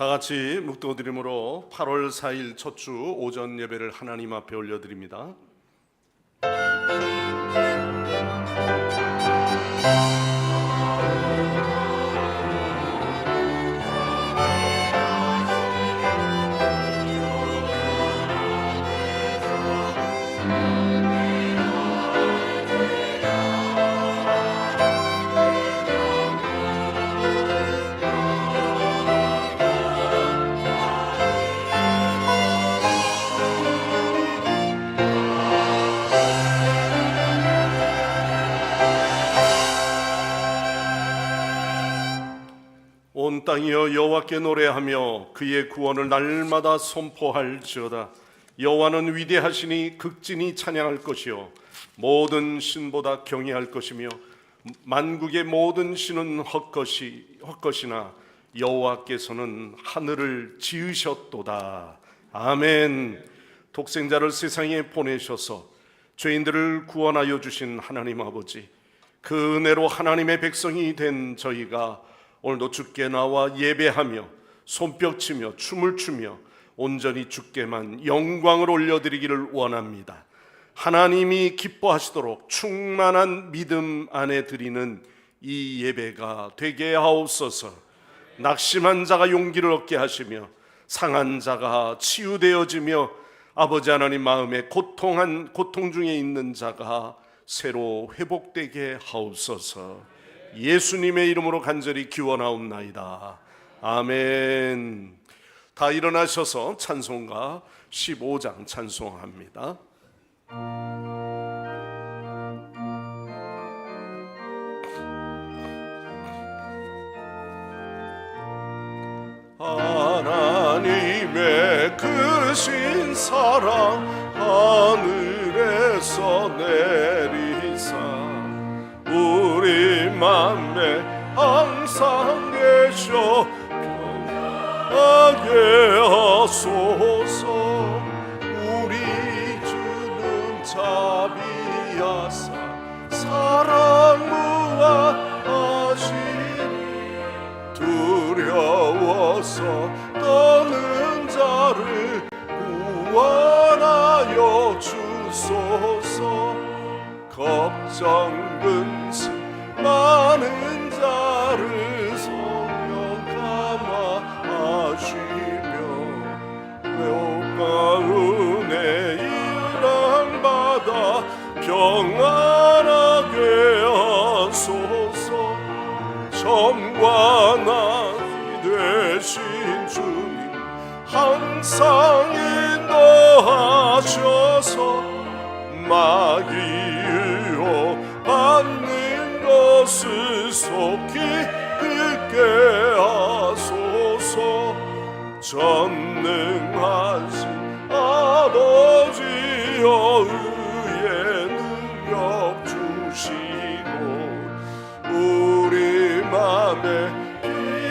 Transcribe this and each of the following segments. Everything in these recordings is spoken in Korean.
다 같이 묵도드림으로 8월 4일 첫 주 오전 예배를 하나님 앞에 올려드립니다. 온 땅이여 여호와께 노래하며 그의 구원을 날마다 선포할지어다. 여호와는 위대하시니 극진히 찬양할 것이요 모든 신보다 경외할 것이며 만국의 모든 신은 헛것이나 여호와께서는 하늘을 지으셨도다. 아멘. 독생자를 세상에 보내셔서 죄인들을 구원하여 주신 하나님 아버지, 그 은혜로 하나님의 백성이 된 저희가 오늘도 주께 나와 예배하며 손뼉치며 춤을 추며 온전히 주께만 영광을 올려드리기를 원합니다. 하나님이 기뻐하시도록 충만한 믿음 안에 드리는 이 예배가 되게 하옵소서. 낙심한 자가 용기를 얻게 하시며 상한 자가 치유되어지며 아버지 하나님 마음에 고통 중에 있는 자가 새로 회복되게 하옵소서. 예수님의 이름으로 간절히 기원하옵나이다. 아멘. 다 일어나셔서 찬송가 15장 찬송합니다. 하나님의 크신 사랑 하늘에서 내리사 우리 맘에 항상 계셔 평안하게 하소서. 우리 주는 자비하사 사랑 무한하시니 두려워서 떠는 자를 구원하여 주소서. 걱정 근심 많은 자를 성령 감화하시며 외옥과 은혜 일랑 받아 평안하게 하소서. 점과 나이 되신 주님 항상 인도하셔서 마귀로 받는 것을 속히 긋게 하소서. 전능하신 아버지여 의의 능력 주시고 우리 맘에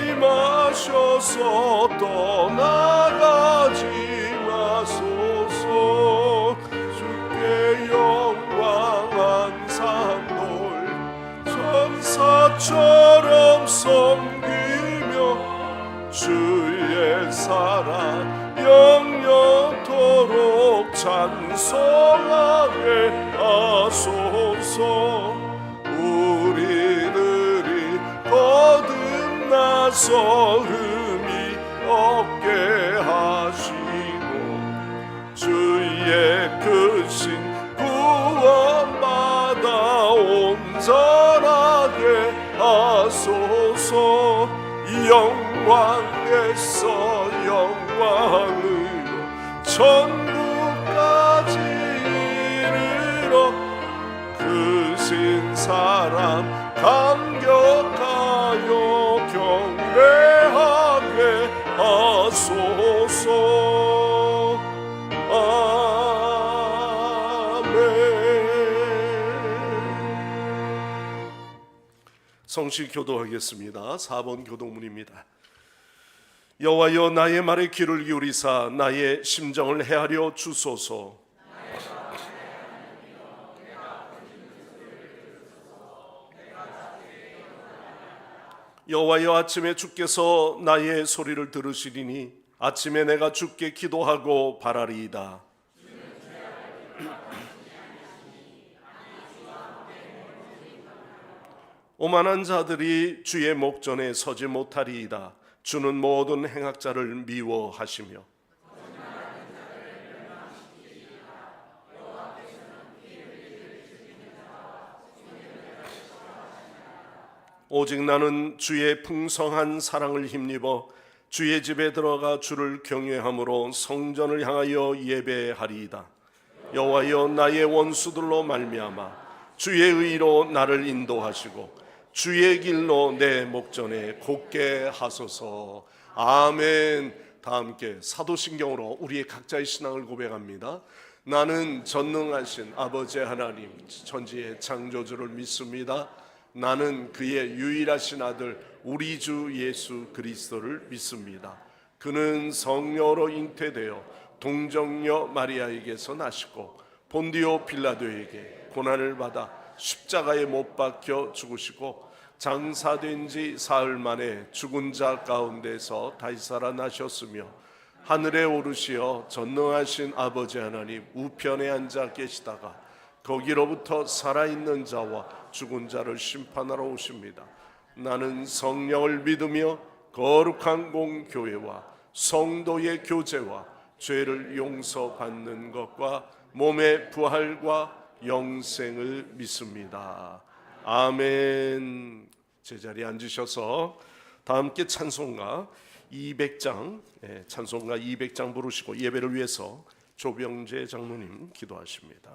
임하셔서 떠나가지 마소서. 영광한 산돌 천사처럼 섬기며 주의 사랑 영영토록 찬송하게 하소서. 우리들이 거듭나서 흠이 없게 하시고 주의 크신 구원받아 온전하게 하소서. 영광에서 영광으로 천국까지 이르러 크신 사랑 감격하여 경배하게 하소서. 성시 교도하겠습니다. 4번 교도문입니다. 여호와여 나의 말에 귀를 기울이사 나의 심정을 헤아려 주소서. 여호와여, 아침에 주께서 나의 소리를 들으시리니 아침에 내가 주께 기도하고 바라리이다. 오만한 자들이 주의 목전에 서지 못하리이다. 주는 모든 행악자를 미워하시며 오직 나는 주의 풍성한 사랑을 힘입어 주의 집에 들어가 주를 경외함으로 성전을 향하여 예배하리이다. 여호와여, 나의 원수들로 말미암아 주의 의로 나를 인도하시고 주의 길로 내 목전에 곧게 하소서. 아멘. 다 함께 사도신경으로 우리의 각자의 신앙을 고백합니다. 나는 전능하신 아버지 하나님, 천지의 창조주를 믿습니다. 나는 그의 유일하신 아들 우리 주 예수 그리스도를 믿습니다. 그는 성령으로 잉태되어 동정녀 마리아에게서 나시고 본디오 빌라도에게 고난을 받아 십자가에 못 박혀 죽으시고 장사된 지 사흘 만에 죽은 자 가운데서 다시 살아나셨으며 하늘에 오르시어 전능하신 아버지 하나님 우편에 앉아 계시다가 거기로부터 살아있는 자와 죽은 자를 심판하러 오십니다. 나는 성령을 믿으며 거룩한 공교회와 성도의 교제와 죄를 용서받는 것과 몸의 부활과 영생을 믿습니다. 아멘. 제자리에 앉으셔서 다 함께 찬송가 200장 찬송가 200장 부르시고 예배를 위해서 조병재 장로님 기도하십니다.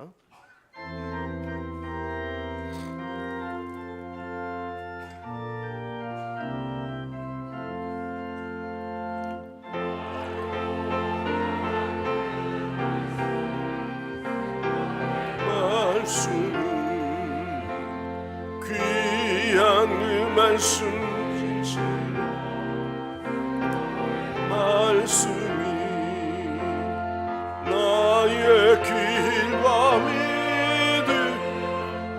귀한 그 말씀이 나의 길과 믿음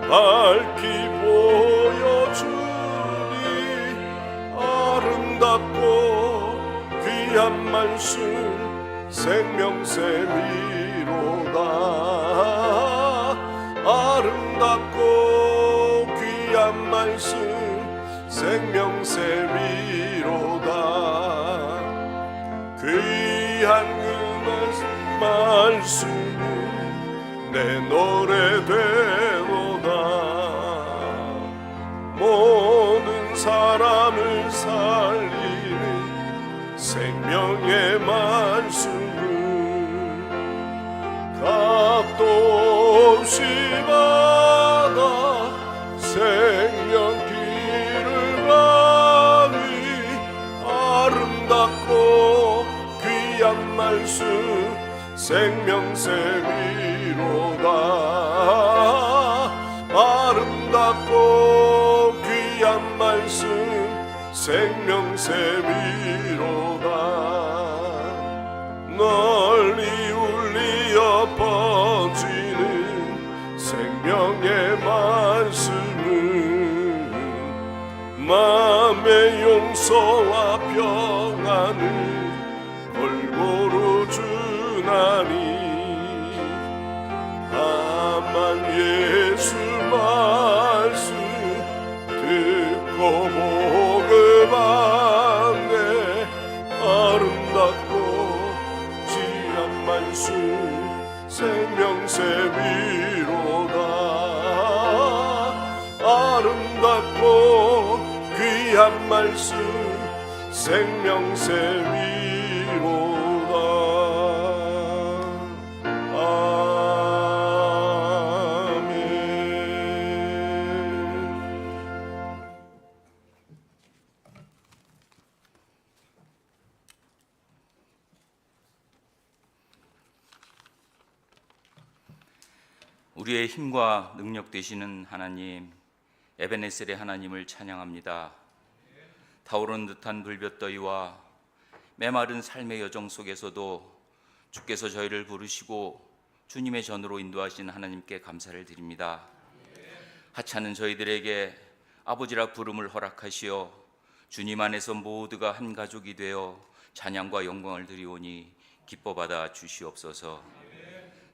밝히 보여주니 아름답고 귀한 말씀 생명샘이로다. 아름답고 귀한 말씀 생명샘이로다. 귀한 그 말씀은 내 노래 되도다. 모든 사람을 살리는 생명의 말씀은 값도 없이 받아 생명 길을 가니 아름답고 귀한 말씀 생명샘이로다. 아름답고 귀한 말씀 생명샘이로다. 널리 울리어 퍼지는 생명의 말씀은 마음의 용서와 평안을 골고루 주나니 다만 예수 말씀 듣고 복음하네. 아름답고 귀한 말씀 생명샘이로다. 아름답고 귀한 말씀 생명샘이로다. 우리의 힘과 능력 되시는 하나님, 에베네셀의 하나님을 찬양합니다. 타오르는 듯한 불볕더위와 메마른 삶의 여정 속에서도 주께서 저희를 부르시고 주님의 전으로 인도하신 하나님께 감사를 드립니다. 하찮은 저희들에게 아버지라 부름을 허락하시어 주님 안에서 모두가 한 가족이 되어 찬양과 영광을 드리오니 기뻐 받아 주시옵소서.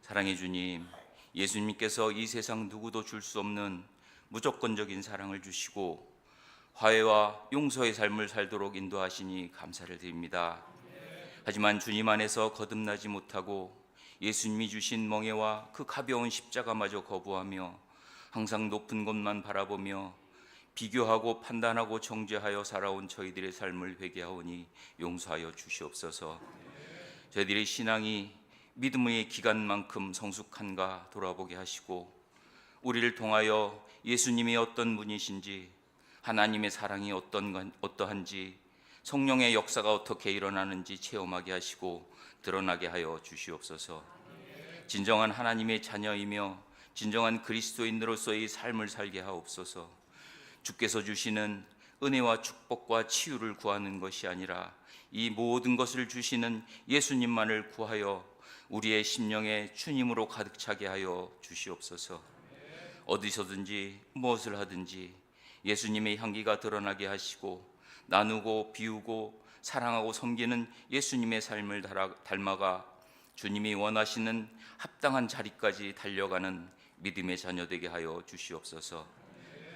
사랑의 주님, 예수님께서 이 세상 누구도 줄 수 없는 무조건적인 사랑을 주시고 화해와 용서의 삶을 살도록 인도하시니 감사를 드립니다. 하지만 주님 안에서 거듭나지 못하고 예수님이 주신 멍에와 그 가벼운 십자가마저 거부하며 항상 높은 곳만 바라보며 비교하고 판단하고 정죄하여 살아온 저희들의 삶을 회개하오니 용서하여 주시옵소서. 저희들의 신앙이 믿음의 기간만큼 성숙한가 돌아보게 하시고 우리를 통하여 예수님이 어떤 분이신지, 하나님의 사랑이 어떠한지, 성령의 역사가 어떻게 일어나는지 체험하게 하시고 드러나게 하여 주시옵소서. 진정한 하나님의 자녀이며 진정한 그리스도인으로서의 삶을 살게 하옵소서. 주께서 주시는 은혜와 축복과 치유를 구하는 것이 아니라 이 모든 것을 주시는 예수님만을 구하여 우리의 심령에 주님으로 가득 차게 하여 주시옵소서. 어디서든지 무엇을 하든지 예수님의 향기가 드러나게 하시고 나누고 비우고 사랑하고 섬기는 예수님의 삶을 닮아가 주님이 원하시는 합당한 자리까지 달려가는 믿음의 자녀 되게 하여 주시옵소서.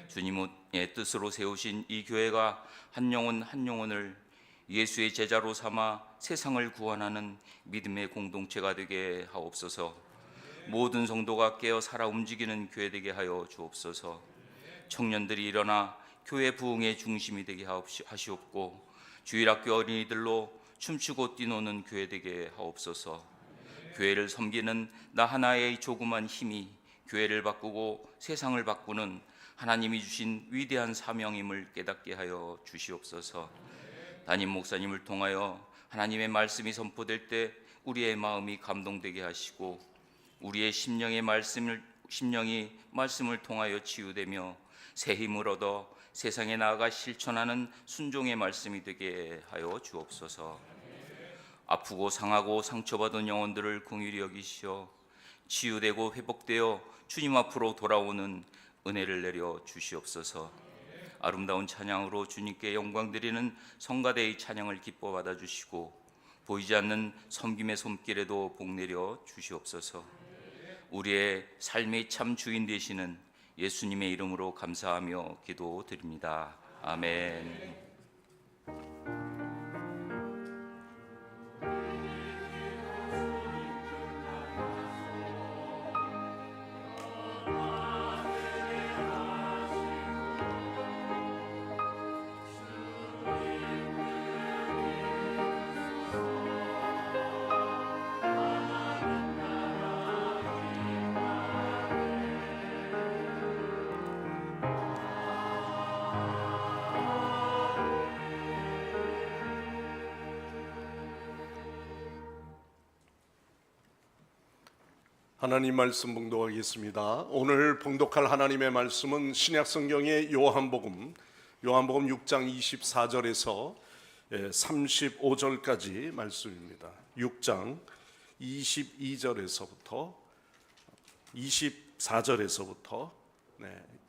주님의 뜻으로 세우신 이 교회가 한 영혼 한 영혼을 예수의 제자로 삼아 세상을 구원하는 믿음의 공동체가 되게 하옵소서. 모든 성도가 깨어 살아 움직이는 교회 되게 하여 주옵소서. 청년들이 일어나 교회 부흥의 중심이 되게 하시옵고 주일학교 어린이들로 춤추고 뛰노는 교회 되게 하옵소서. 교회를 섬기는 나 하나의 조그만 힘이 교회를 바꾸고 세상을 바꾸는 하나님이 주신 위대한 사명임을 깨닫게 하여 주시옵소서. 담임 목사님을 통하여 하나님의 말씀이 선포될 때 우리의 마음이 감동되게 하시고 우리의 심령이 말씀을 통하여 치유되며 새 힘을 얻어 세상에 나아가 실천하는 순종의 말씀이 되게 하여 주옵소서. 아프고 상하고 상처받은 영혼들을 긍휼히 여기시어 치유되고 회복되어 주님 앞으로 돌아오는 은혜를 내려 주시옵소서. 아름다운 찬양으로 주님께 영광 드리는 성가대의 찬양을 기뻐 받아 주시고 보이지 않는 섬김의 손길에도 복 내려 주시옵소서. 우리의 삶의 참 주인 되시는 예수님의 이름으로 감사하며 기도드립니다. 아멘. 하나님 말씀 봉독하겠습니다. 오늘 봉독할 하나님의 말씀은 신약성경의 요한복음 6장 24절에서 35절까지 말씀입니다. 6장 22절에서부터 24절에서부터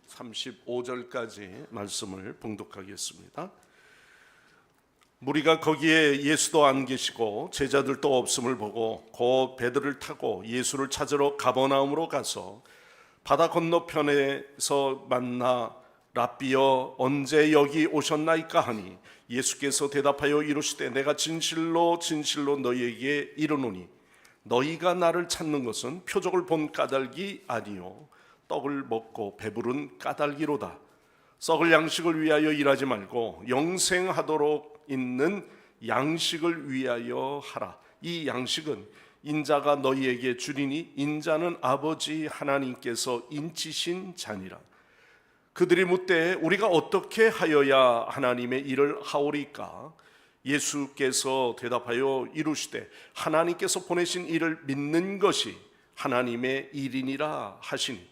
35절까지 말씀을 봉독하겠습니다. 무리가 거기에 예수도 안 계시고 제자들도 없음을 보고 곧 배들을 타고 예수를 찾으러 가버나움으로 가서 바다 건너편에서 만나 랍비여 언제 여기 오셨나이까 하니 예수께서 대답하여 이르시되 내가 진실로 진실로 너희에게 이르노니 너희가 나를 찾는 것은 표적을 본 까닭이 아니요 떡을 먹고 배부른 까닭이로다. 썩을 양식을 위하여 일하지 말고 영생하도록 있는 양식을 위하여 하라. 이 양식은 인자가 너희에게 주리니 인자는 아버지 하나님께서 인치신 자니라. 그들이 묻되 우리가 어떻게 하여야 하나님의 일을 하오리까? 예수께서 대답하여 이르시되 하나님께서 보내신 이를 믿는 것이 하나님의 일이니라 하시니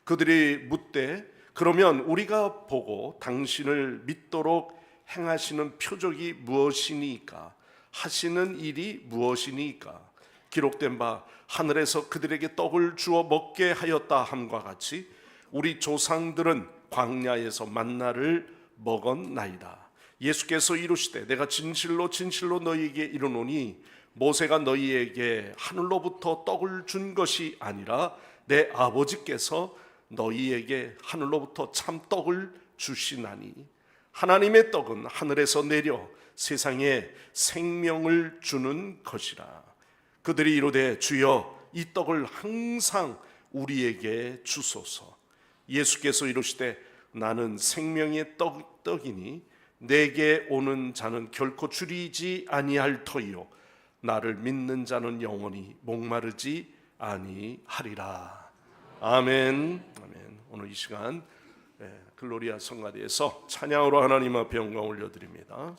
그들이 묻되 그러면 우리가 보고 당신을 믿도록 행하시는 표적이 무엇이니까? 하시는 일이 무엇이니까? 기록된 바 하늘에서 그들에게 떡을 주어 먹게 하였다 함과 같이 우리 조상들은 광야에서 만나를 먹었나이다. 예수께서 이르시되 내가 진실로 진실로 너희에게 이르노니 모세가 너희에게 하늘로부터 떡을 준 것이 아니라 내 아버지께서 너희에게 하늘로부터 참 떡을 주시나니 하나님의 떡은 하늘에서 내려 세상에 생명을 주는 것이라. 그들이 이르되 주여 이 떡을 항상 우리에게 주소서. 예수께서 이르시되 나는 생명의 떡이니 내게 오는 자는 결코 줄이지 아니할 터이요 나를 믿는 자는 영원히 목마르지 아니하리라. 아멘. 아멘. 오늘 이 시간 글로리아 성가대에서 찬양으로 하나님 앞에 영광 올려드립니다.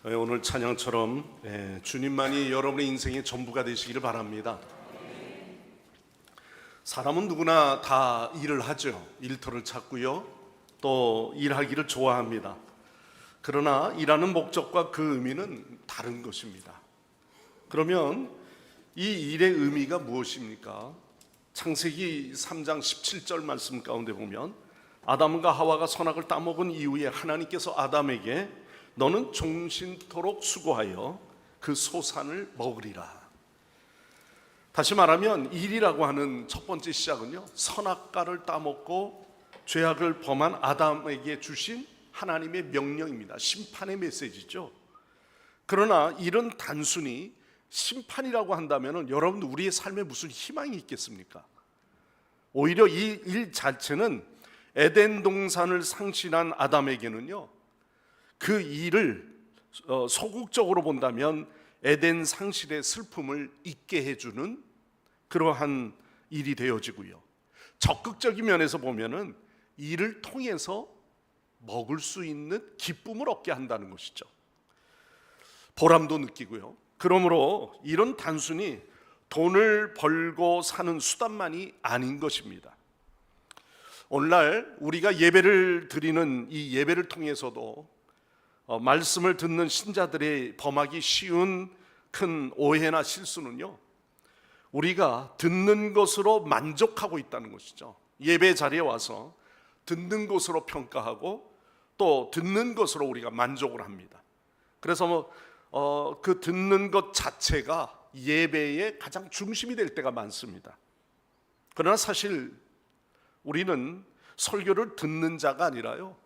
오늘 찬양처럼 주님만이 여러분의 인생의 전부가 되시기를 바랍니다. 사람은 누구나 다 일을 하죠. 일터를 찾고요, 또 일하기를 좋아합니다. 그러나 일하는 목적과 그 의미는 다른 것입니다. 그러면 이 일의 의미가 무엇입니까? 창세기 3장 17절 말씀 가운데 보면, 아담과 하와가 선악을 따먹은 이후에 하나님께서 아담에게 너는 종신토록 수고하여 그 소산을 먹으리라. 다시 말하면 일이라고 하는 첫 번째 시작은요, 선악과를 따먹고 죄악을 범한 아담에게 주신 하나님의 명령입니다. 심판의 메시지죠. 그러나 일은 단순히 심판이라고 한다면 여러분, 우리의 삶에 무슨 희망이 있겠습니까? 오히려 이 일 자체는 에덴 동산을 상실한 아담에게는요, 그 일을 소극적으로 본다면 에덴 상실의 슬픔을 잊게 해주는 그러한 일이 되어지고요, 적극적인 면에서 보면은 일을 통해서 먹을 수 있는 기쁨을 얻게 한다는 것이죠. 보람도 느끼고요. 그러므로 일은 단순히 돈을 벌고 사는 수단만이 아닌 것입니다. 오늘날 우리가 예배를 드리는 이 예배를 통해서도 말씀을 듣는 신자들의 범하기 쉬운 큰 오해나 실수는요, 우리가 듣는 것으로 만족하고 있다는 것이죠. 예배 자리에 와서 듣는 것으로 평가하고 또 듣는 것으로 우리가 만족을 합니다. 그래서 그 듣는 것 자체가 예배의 가장 중심이 될 때가 많습니다. 그러나 사실 우리는 설교를 듣는 자가 아니라요,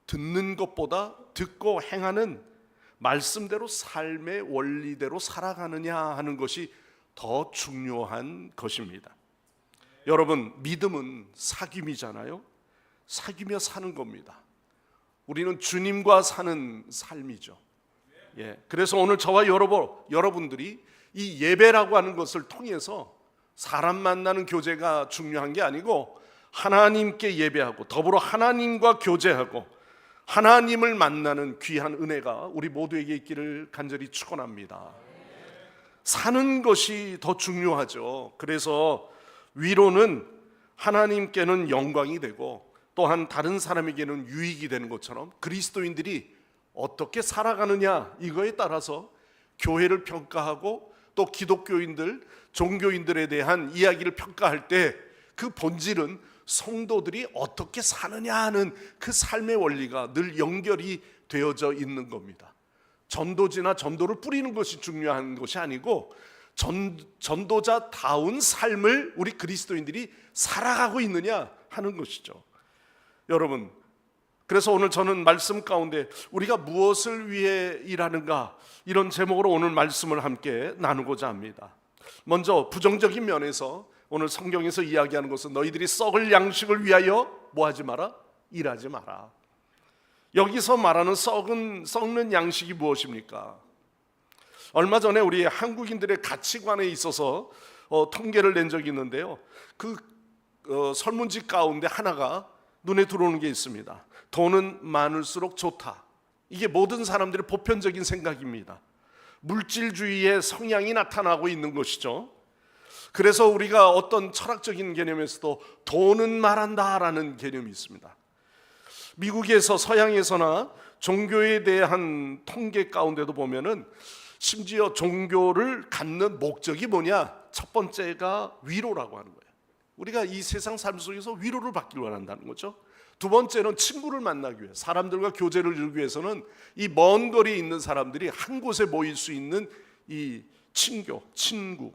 듣는 것보다 듣고 행하는 말씀대로 삶의 원리대로 살아가느냐 하는 것이 더 중요한 것입니다. 여러분, 믿음은 사귐이잖아요. 사귀며 사는 겁니다. 우리는 주님과 사는 삶이죠. 그래서 오늘 저와 여러분들이 이 예배라고 하는 것을 통해서 사람 만나는 교제가 중요한 게 아니고 하나님께 예배하고 더불어 하나님과 교제하고 하나님을 만나는 귀한 은혜가 우리 모두에게 있기를 간절히 축원합니다. 사는 것이 더 중요하죠. 그래서 위로는 하나님께는 영광이 되고 또한 다른 사람에게는 유익이 되는 것처럼 그리스도인들이 어떻게 살아가느냐, 이거에 따라서 교회를 평가하고 또 기독교인들, 종교인들에 대한 이야기를 평가할 때 그 본질은 성도들이 어떻게 사느냐 하는 그 삶의 원리가 늘 연결이 되어져 있는 겁니다. 전도지나 전도를 뿌리는 것이 중요한 것이 아니고 전도자다운 삶을 우리 그리스도인들이 살아가고 있느냐 하는 것이죠. 여러분, 그래서 오늘 저는 말씀 가운데 우리가 무엇을 위해 일하는가, 이런 제목으로 오늘 말씀을 함께 나누고자 합니다. 먼저 부정적인 면에서 오늘 성경에서 이야기하는 것은 너희들이 썩을 양식을 위하여 뭐하지 마라? 일하지 마라. 여기서 말하는 썩는 양식이 무엇입니까? 얼마 전에 우리 한국인들의 가치관에 있어서 통계를 낸 적이 있는데요, 그 설문지 가운데 하나가 눈에 들어오는 게 있습니다. 돈은 많을수록 좋다. 이게 모든 사람들의 보편적인 생각입니다. 물질주의의 성향이 나타나고 있는 것이죠. 그래서 우리가 어떤 철학적인 개념에서도 돈은 말한다라는 개념이 있습니다. 미국에서 서양에서나 종교에 대한 통계 가운데도 보면은 심지어 종교를 갖는 목적이 뭐냐? 첫 번째가 위로라고 하는 거예요. 우리가 이 세상 삶 속에서 위로를 받길 원한다는 거죠. 두 번째는 친구를 만나기 위해, 사람들과 교제를 이루기 위해서는 이 먼 거리에 있는 사람들이 한 곳에 모일 수 있는 이 친구,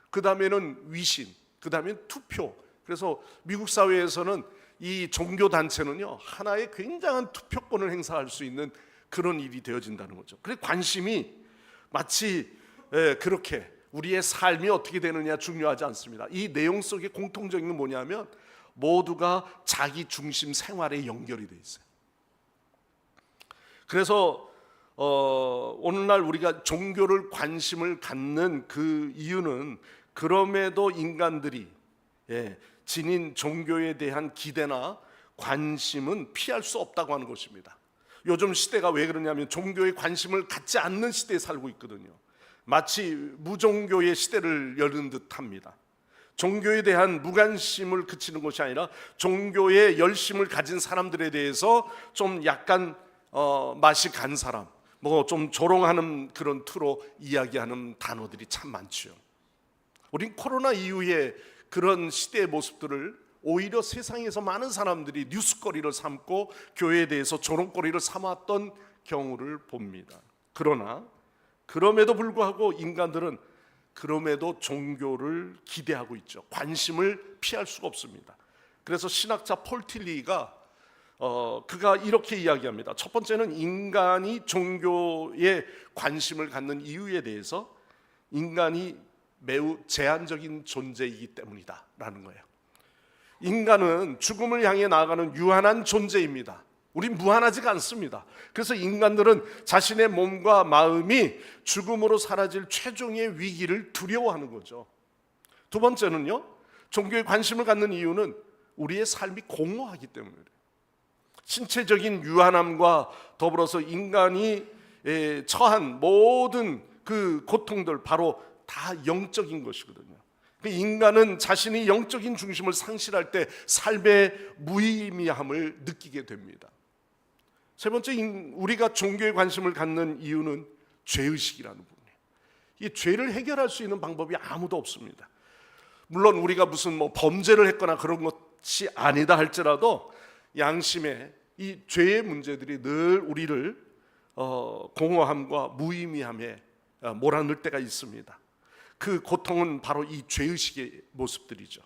그 다음에는 위신, 그 다음에 투표. 그래서 미국 사회에서는 이 종교 단체는요, 하나의 굉장한 투표권을 행사할 수 있는 그런 일이 되어진다는 거죠. 그래서 관심이 마치 그렇게 우리의 삶이 어떻게 되느냐 중요하지 않습니다. 이 내용 속에 공통적인 건 뭐냐면 모두가 자기 중심 생활에 연결이 돼 있어요. 그래서 오늘날 우리가 종교를 관심을 갖는 그 이유는 그럼에도 인간들이 지닌 종교에 대한 기대나 관심은 피할 수 없다고 하는 것입니다. 요즘 시대가 왜 그러냐면 종교에 관심을 갖지 않는 시대에 살고 있거든요. 마치 무종교의 시대를 여는 듯합니다. 종교에 대한 무관심을 그치는 것이 아니라 종교에 열심을 가진 사람들에 대해서 좀 약간 맛이 간 사람, 뭐 좀 조롱하는 그런 투로 이야기하는 단어들이 참 많죠. 우린 코로나 이후에 그런 시대의 모습들을 오히려 세상에서 많은 사람들이 뉴스거리를 삼고 교회에 대해서 조롱거리를 삼았던 경우를 봅니다. 그러나 그럼에도 불구하고 인간들은 그럼에도 종교를 기대하고 있죠. 관심을 피할 수가 없습니다. 그래서 신학자 폴 틸리가 그가 이렇게 이야기합니다. 첫 번째는 인간이 종교에 관심을 갖는 이유에 대해서 인간이 매우 제한적인 존재이기 때문이다 라는 거예요. 인간은 죽음을 향해 나아가는 유한한 존재입니다. 우린 무한하지가 않습니다. 그래서 인간들은 자신의 몸과 마음이 죽음으로 사라질 최종의 위기를 두려워하는 거죠. 두 번째는요, 종교에 관심을 갖는 이유는 우리의 삶이 공허하기 때문에 그래요. 신체적인 유한함과 더불어서 인간이 처한 모든 그 고통들 바로 다 영적인 것이거든요. 인간은 자신이 영적인 중심을 상실할 때 삶의 무의미함을 느끼게 됩니다. 세 번째, 우리가 종교에 관심을 갖는 이유는 죄의식이라는 부분이에요. 이 죄를 해결할 수 있는 방법이 아무도 없습니다. 물론 우리가 무슨 범죄를 했거나 그런 것이 아니다 할지라도 양심의 이 죄의 문제들이 늘 우리를 공허함과 무의미함에 몰아넣을 때가 있습니다. 그 고통은 바로 이 죄의식의 모습들이죠.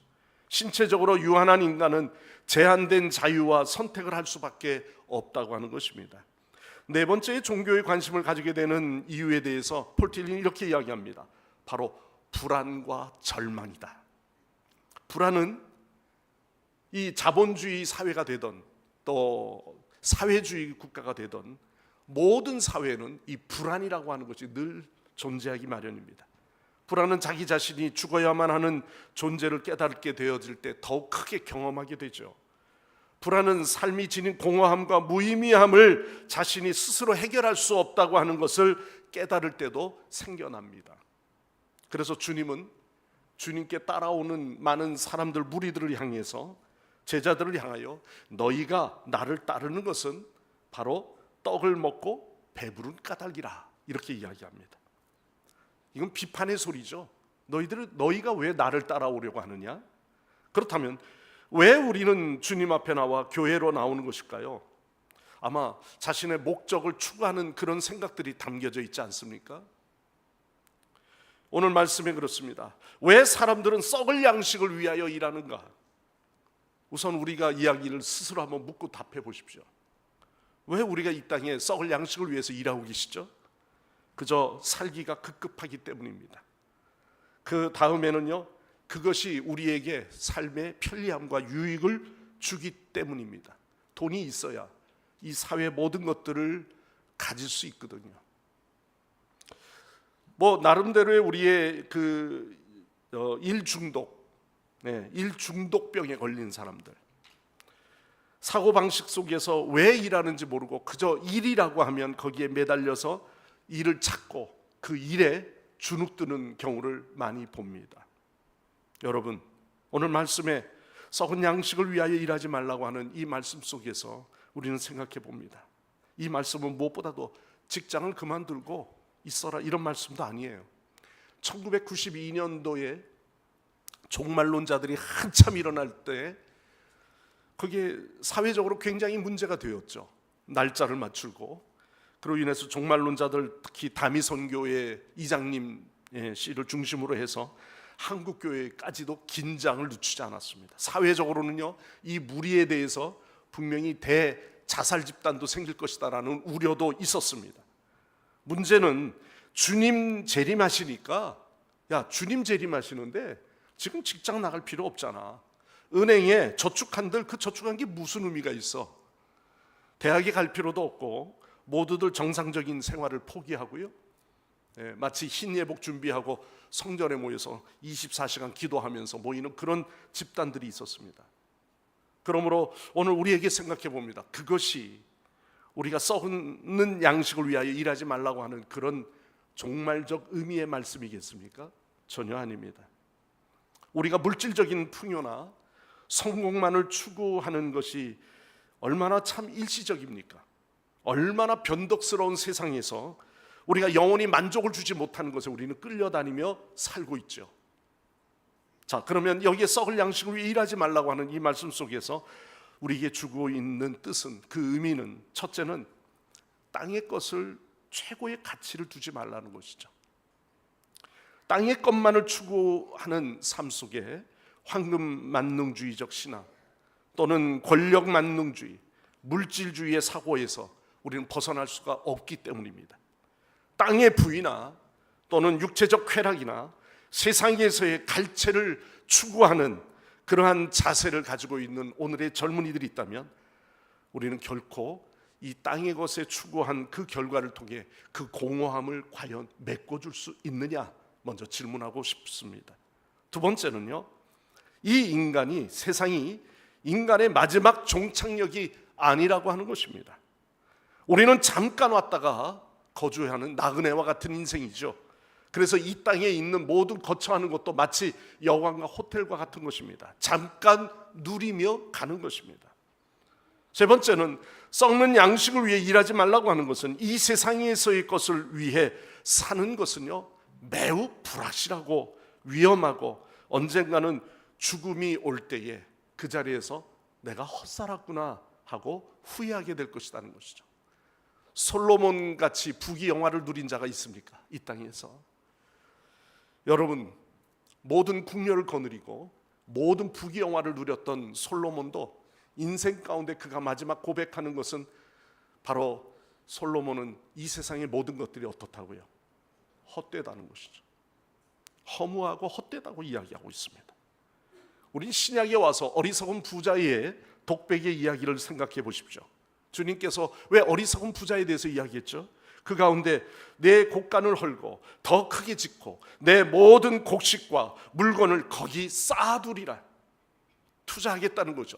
신체적으로 유한한 인간은 제한된 자유와 선택을 할 수밖에 없다고 하는 것입니다. 네 번째, 종교에 관심을 가지게 되는 이유에 대해서 폴 틸리는 이렇게 이야기합니다. 바로 불안과 절망이다. 불안은 이 자본주의 사회가 되던 또 사회주의 국가가 되던 모든 사회는 이 불안이라고 하는 것이 늘 존재하기 마련입니다. 불안은 자기 자신이 죽어야만 하는 존재를 깨닫게 되어질 때 더욱 크게 경험하게 되죠. 불안은 삶이 지닌 공허함과 무의미함을 자신이 스스로 해결할 수 없다고 하는 것을 깨달을 때도 생겨납니다. 그래서 주님은 주님께 따라오는 많은 사람들, 무리들을 향해서, 제자들을 향하여 너희가 나를 따르는 것은 바로 떡을 먹고 배부른 까닭이라 이렇게 이야기합니다. 이건 비판의 소리죠. 너희가 왜 나를 따라오려고 하느냐? 그렇다면 왜 우리는 주님 앞에 나와 교회로 나오는 것일까요? 아마 자신의 목적을 추구하는 그런 생각들이 담겨져 있지 않습니까? 오늘 말씀에 그렇습니다. 왜 사람들은 썩을 양식을 위하여 일하는가? 우선 우리가 이야기를 스스로 한번 묻고 답해 보십시오. 왜 우리가 이 땅에 썩을 양식을 위해서 일하고 계시죠? 그저 살기가 급급하기 때문입니다. 그 다음에는요, 그것이 우리에게 삶의 편리함과 유익을 주기 때문입니다. 돈이 있어야 이 사회 모든 것들을 가질 수 있거든요. 나름대로의 우리의 일중독병에 걸린 사람들, 사고 방식 속에서 왜 일하는지 모르고 그저 일이라고 하면 거기에 매달려서 일을 찾고 그 일에 주눅드는 경우를 많이 봅니다. 여러분, 오늘 말씀에 썩은 양식을 위하여 일하지 말라고 하는 이 말씀 속에서 우리는 생각해 봅니다. 이 말씀은 무엇보다도 직장을 그만두고 있어라 이런 말씀도 아니에요. 1992년도에 종말론자들이 한참 일어날 때 그게 사회적으로 굉장히 문제가 되었죠. 날짜를 맞추고, 그로 인해서 종말론자들, 특히 다미선교회 이장님 씨를 중심으로 해서 한국교회까지도 긴장을 늦추지 않았습니다. 사회적으로는요, 이 무리에 대해서 분명히 대자살 집단도 생길 것이다라는 우려도 있었습니다. 문제는 주님 재림하시니까, 야, 주님 재림하시는데 지금 직장 나갈 필요 없잖아. 은행에 저축한들, 그 저축한 게 무슨 의미가 있어? 대학에 갈 필요도 없고 모두들 정상적인 생활을 포기하고요, 마치 흰 예복 준비하고 성전에 모여서 24시간 기도하면서 모이는 그런 집단들이 있었습니다. 그러므로 오늘 우리에게 생각해 봅니다. 그것이 우리가 썩는 양식을 위하여 일하지 말라고 하는 그런 종말적 의미의 말씀이겠습니까? 전혀 아닙니다. 우리가 물질적인 풍요나 성공만을 추구하는 것이 얼마나 참 일시적입니까? 얼마나 변덕스러운 세상에서 우리가 영원히 만족을 주지 못하는 것에 우리는 끌려다니며 살고 있죠. 자, 그러면 여기에 썩을 양식을 위해 일하지 말라고 하는 이 말씀 속에서 우리에게 주고 있는 뜻은, 그 의미는, 첫째는 땅의 것을 최고의 가치를 두지 말라는 것이죠. 땅의 것만을 추구하는 삶 속에 황금 만능주의적 신앙 또는 권력 만능주의, 물질주의의 사고에서 우리는 벗어날 수가 없기 때문입니다. 땅의 부위나 또는 육체적 쾌락이나 세상에서의 갈채를 추구하는 그러한 자세를 가지고 있는 오늘의 젊은이들이 있다면 우리는 결코 이 땅의 것에 추구한 그 결과를 통해 그 공허함을 과연 메꿔줄 수 있느냐, 먼저 질문하고 싶습니다. 두 번째는요, 이 인간이, 세상이 인간의 마지막 종착역이 아니라고 하는 것입니다. 우리는 잠깐 왔다가 거주하는 나그네와 같은 인생이죠. 그래서 이 땅에 있는 모든 거처하는 것도 마치 여관과 호텔과 같은 것입니다. 잠깐 누리며 가는 것입니다. 세 번째는 썩는 양식을 위해 일하지 말라고 하는 것은 이 세상에서의 것을 위해 사는 것은요, 매우 불확실하고 위험하고 언젠가는 죽음이 올 때에 그 자리에서 내가 헛살았구나 하고 후회하게 될 것이라는 것이죠. 솔로몬 같이 부귀영화를 누린 자가 있습니까? 이 땅에서. 여러분, 모든 궁녀를 거느리고 모든 부귀영화를 누렸던 솔로몬도 인생 가운데 그가 마지막 고백하는 것은 바로 솔로몬은 이 세상의 모든 것들이 어떻다고요? 헛되다는 것이죠. 허무하고 헛되다고 이야기하고 있습니다. 우린 신약에 와서 어리석은 부자의 독백의 이야기를 생각해 보십시오. 주님께서 왜 어리석은 부자에 대해서 이야기했죠? 그 가운데 내 곡간을 헐고 더 크게 짓고 내 모든 곡식과 물건을 거기 쌓아두리라. 투자하겠다는 거죠.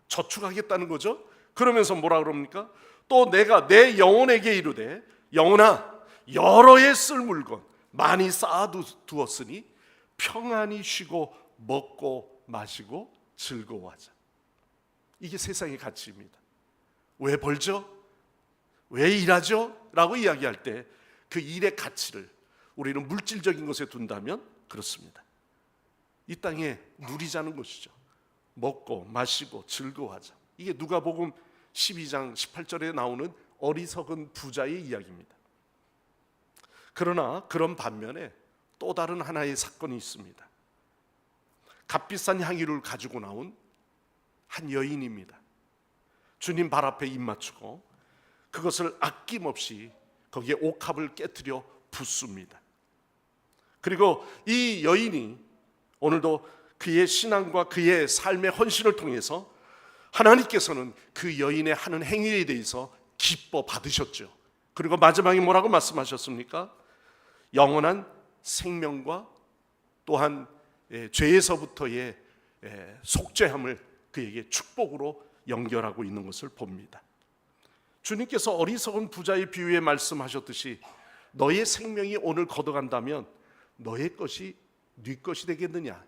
저축하겠다는 거죠. 그러면서 뭐라 그럽니까? 또 내가 내 영혼에게 이르되 영혼아, 여러 해 쓸 물건 많이 쌓아두었으니 평안히 쉬고 먹고 마시고 즐거워하자. 이게 세상의 가치입니다. 왜 벌죠? 왜 일하죠? 라고 이야기할 때 그 일의 가치를 우리는 물질적인 것에 둔다면 그렇습니다. 이 땅에 누리자는 것이죠. 먹고 마시고 즐거워하자. 이게 누가복음 12장 18절에 나오는 어리석은 부자의 이야기입니다. 그러나 그런 반면에 또 다른 하나의 사건이 있습니다. 값비싼 향유를 가지고 나온 한 여인입니다. 주님 발 앞에 입 맞추고 그것을 아낌없이 거기에 옥합을 깨트려 붓습니다. 그리고 이 여인이 오늘도 그의 신앙과 그의 삶의 헌신을 통해서 하나님께서는 그 여인의 하는 행위에 대해서 기뻐 받으셨죠. 그리고 마지막에 뭐라고 말씀하셨습니까? 영원한 생명과 또한 죄에서부터의 속죄함을 그에게 축복으로 연결하고 있는 것을 봅니다. 주님께서 어리석은 부자의 비유에 말씀하셨듯이 너의 생명이 오늘 걷어간다면 너의 것이 네 것이 되겠느냐.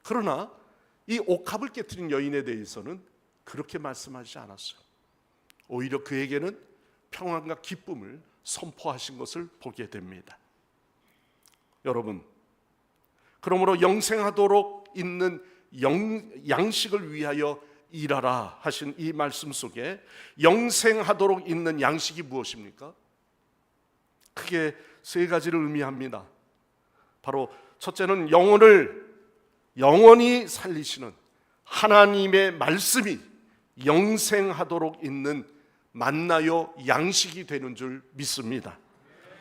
그러나 이 옥합을 깨트린 여인에 대해서는 그렇게 말씀하지 않았어요. 오히려 그에게는 평안과 기쁨을 선포하신 것을 보게 됩니다. 여러분, 그러므로 영생하도록 있는 양식을 위하여 일하라 하신 이 말씀 속에 영생하도록 있는 양식이 무엇입니까? 크게 세 가지를 의미합니다. 바로 첫째는 영원히 살리시는 하나님의 말씀이 영생하도록 있는 만나요 양식이 되는 줄 믿습니다.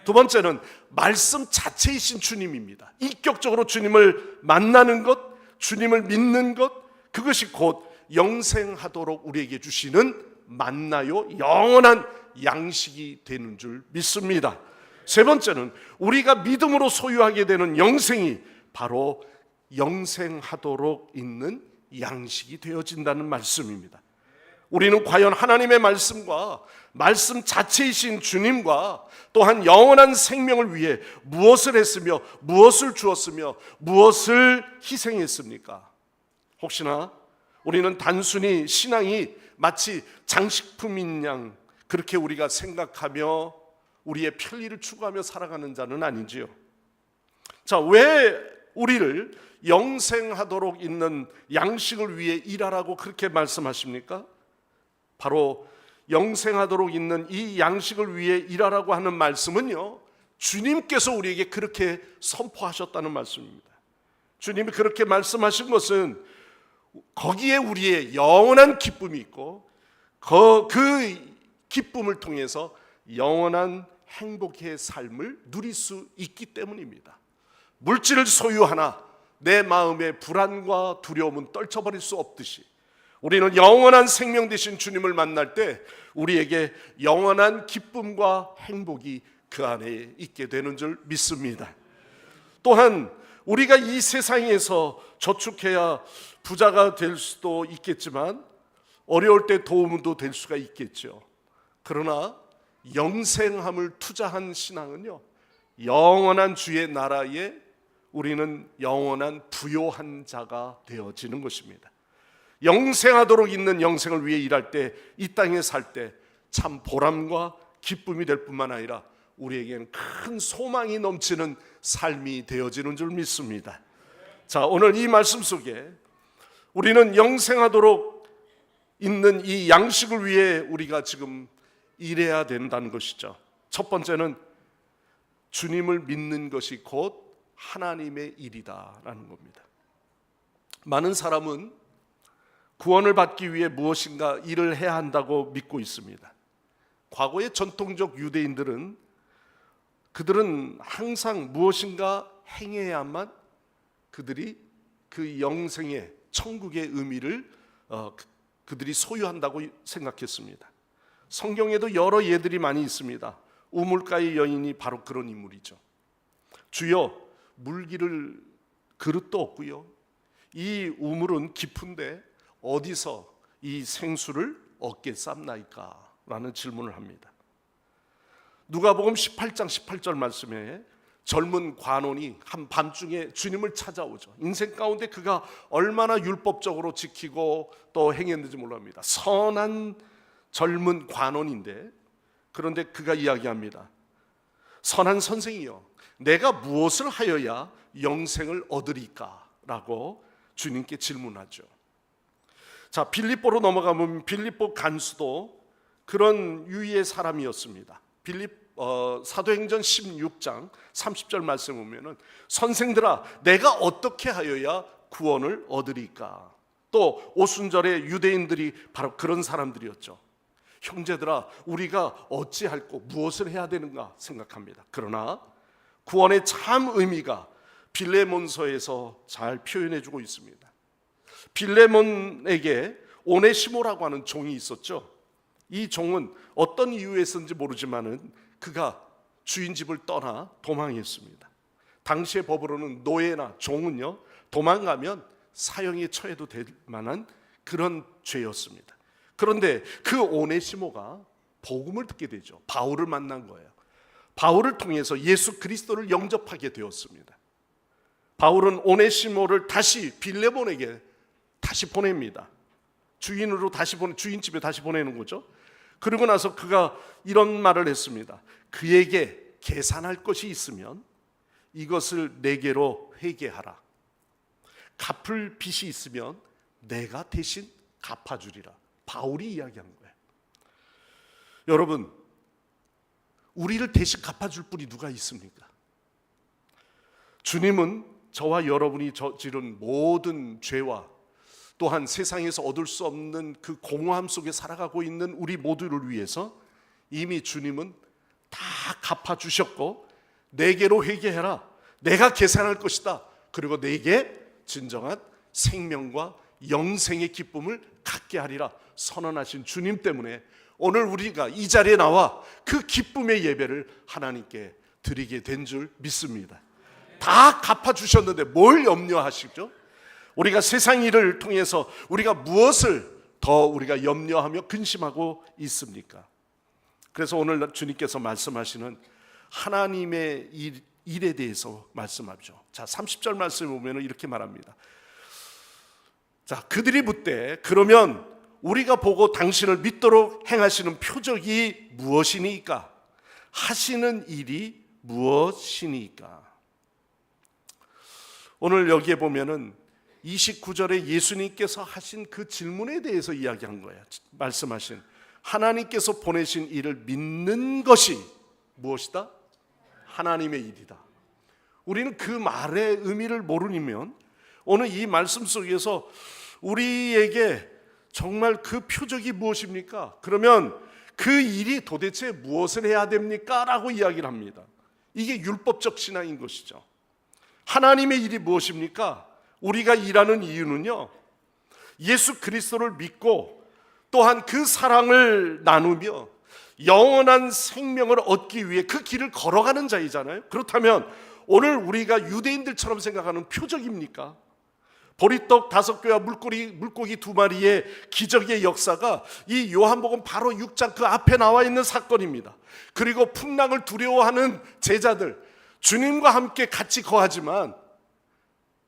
두 번째는 말씀 자체이신 주님입니다. 인격적으로 주님을 만나는 것, 주님을 믿는 것, 그것이 곧 영생하도록 우리에게 주시는 만나요 영원한 양식이 되는 줄 믿습니다. 세 번째는 우리가 믿음으로 소유하게 되는 영생이 바로 영생하도록 있는 양식이 되어진다는 말씀입니다. 우리는 과연 하나님의 말씀과 말씀 자체이신 주님과 또한 영원한 생명을 위해 무엇을 했으며 무엇을 주었으며 무엇을 희생했습니까? 혹시나 우리는 단순히 신앙이 마치 장식품인 양 그렇게 우리가 생각하며 우리의 편리를 추구하며 살아가는 자는 아니지요. 자, 왜 우리를 영생하도록 있는 양식을 위해 일하라고 그렇게 말씀하십니까? 바로 영생하도록 있는 이 양식을 위해 일하라고 하는 말씀은요, 주님께서 우리에게 그렇게 선포하셨다는 말씀입니다. 주님이 그렇게 말씀하신 것은 거기에 우리의 영원한 기쁨이 있고 그 기쁨을 통해서 영원한 행복의 삶을 누릴 수 있기 때문입니다. 물질을 소유하나 내 마음의 불안과 두려움은 떨쳐버릴 수 없듯이 우리는 영원한 생명 되신 주님을 만날 때 우리에게 영원한 기쁨과 행복이 그 안에 있게 되는 줄 믿습니다. 또한 우리가 이 세상에서 저축해야 부자가 될 수도 있겠지만 어려울 때 도움도 될 수가 있겠죠. 그러나 영생함을 투자한 신앙은요, 영원한 주의 나라에 우리는 영원한 부요한 자가 되어지는 것입니다. 영생하도록 있는 영생을 위해 일할 때, 이 땅에 살 때 참 보람과 기쁨이 될 뿐만 아니라 우리에게는 큰 소망이 넘치는 삶이 되어지는 줄 믿습니다. 자, 오늘 이 말씀 속에 우리는 영생하도록 있는 이 양식을 위해 우리가 지금 일해야 된다는 것이죠. 첫 번째는 주님을 믿는 것이 곧 하나님의 일이다라는 겁니다. 많은 사람은 구원을 받기 위해 무엇인가 일을 해야 한다고 믿고 있습니다. 과거의 전통적 유대인들은 그들은 항상 무엇인가 행해야만 그들이 그 영생의 천국의 의미를 그들이 소유한다고 생각했습니다. 성경에도 여러 예들이 많이 있습니다. 우물가의 여인이 바로 그런 인물이죠. 주여, 물기를 그릇도 없고요, 이 우물은 깊은데 어디서 이 생수를 얻겠삼나이까? 라는 질문을 합니다. 누가복음 18장 18절 말씀에 젊은 관원이 한밤중에 주님을 찾아오죠. 인생 가운데 그가 얼마나 율법적으로 지키고 또 행했는지 몰랍니다. 선한 젊은 관원인데, 그런데 그가 이야기합니다. 선한 선생이여, 내가 무엇을 하여야 영생을 얻으리까? 라고 주님께 질문하죠. 자, 빌립보로 넘어가면 빌립보 간수도 그런 유의의 사람이었습니다. 사도행전 16장 30절 말씀 보면은 선생들아, 내가 어떻게 하여야 구원을 얻으리까? 또 오순절에 유대인들이 바로 그런 사람들이었죠. 형제들아, 우리가 어찌할꼬 무엇을 해야 되는가 생각합니다. 그러나 구원의 참 의미가 빌레몬서에서 잘 표현해주고 있습니다. 빌레몬에게 오네시모라고 하는 종이 있었죠. 이 종은 어떤 이유에서인지 모르지만은 그가 주인 집을 떠나 도망했습니다. 당시의 법으로는 노예나 종은요, 도망가면 사형에 처해도 될 만한 그런 죄였습니다. 그런데 그 오네시모가 복음을 듣게 되죠. 바울을 만난 거예요. 바울을 통해서 예수 그리스도를 영접하게 되었습니다. 바울은 오네시모를 다시 빌레몬에게 다시 보냅니다. 주인으로 다시 주인 집에 다시 보내는 거죠. 그러고 나서 그가 이런 말을 했습니다. 그에게 계산할 것이 있으면 이것을 내게로 회개하라. 갚을 빚이 있으면 내가 대신 갚아주리라. 바울이 이야기한 거예요. 여러분, 우리를 대신 갚아줄 분이 누가 있습니까? 주님은 저와 여러분이 저지른 모든 죄와 또한 세상에서 얻을 수 없는 그 공허함 속에 살아가고 있는 우리 모두를 위해서 이미 주님은 다 갚아주셨고, 내게로 회개해라, 내가 계산할 것이다, 그리고 내게 진정한 생명과 영생의 기쁨을 갖게 하리라 선언하신 주님 때문에 오늘 우리가 이 자리에 나와 그 기쁨의 예배를 하나님께 드리게 된 줄 믿습니다. 다 갚아주셨는데 뭘 염려하시죠? 우리가 세상 일을 통해서 우리가 무엇을 더 우리가 염려하며 근심하고 있습니까? 그래서 오늘 주님께서 말씀하시는 하나님의 일에 대해서 말씀하죠. 자, 30절 말씀에 보면 이렇게 말합니다. 자, 그들이 묻되 그러면 우리가 보고 당신을 믿도록 행하시는 표적이 무엇이니까? 하시는 일이 무엇이니까? 오늘 여기에 보면은 29절에 예수님께서 하신 그 질문에 대해서 이야기한 거예요. 말씀하신 하나님께서 보내신 일을 믿는 것이 무엇이다? 하나님의 일이다. 우리는 그 말의 의미를 모르면 오늘 이 말씀 속에서 우리에게 정말 그 표적이 무엇입니까? 그러면 그 일이 도대체 무엇을 해야 됩니까? 라고 이야기를 합니다. 이게 율법적 신앙인 것이죠. 하나님의 일이 무엇입니까? 우리가 일하는 이유는요, 예수 그리스도를 믿고 또한 그 사랑을 나누며 영원한 생명을 얻기 위해 그 길을 걸어가는 자이잖아요. 그렇다면 오늘 우리가 유대인들처럼 생각하는 표적입니까? 보리떡 5개와 물고기 2마리의 기적의 역사가 이 요한복음 바로 6장 그 앞에 나와 있는 사건입니다. 그리고 풍랑을 두려워하는 제자들, 주님과 함께 같이 거하지만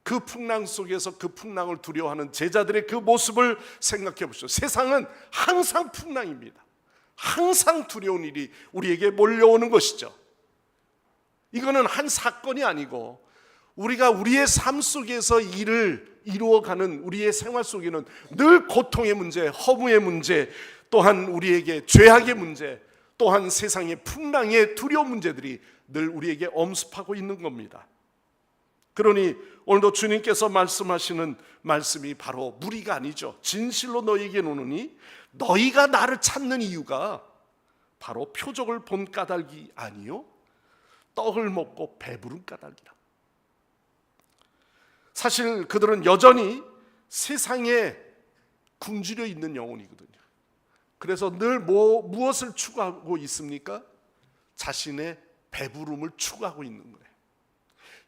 그 풍랑 속에서 그 풍랑을 두려워하는 제자들의 그 모습을 생각해 보시죠. 세상은 항상 풍랑입니다. 항상 두려운 일이 우리에게 몰려오는 것이죠. 이거는 한 사건이 아니고 우리가 우리의 삶 속에서 일을 이루어가는 우리의 생활 속에는 늘 고통의 문제, 허무의 문제, 또한 우리에게 죄악의 문제, 또한 세상의 풍랑의 두려운 문제들이 늘 우리에게 엄습하고 있는 겁니다. 그러니 오늘도 주님께서 말씀하시는 말씀이 바로 무리가 아니죠. 진실로 너희에게 노느니 너희가 나를 찾는 이유가 바로 표적을 본 까닭이 아니요 떡을 먹고 배부른 까닭이라. 사실 그들은 여전히 세상에 굶주려 있는 영혼이거든요. 그래서 늘 무엇을 추구하고 있습니까? 자신의 배부름을 추구하고 있는 거예요.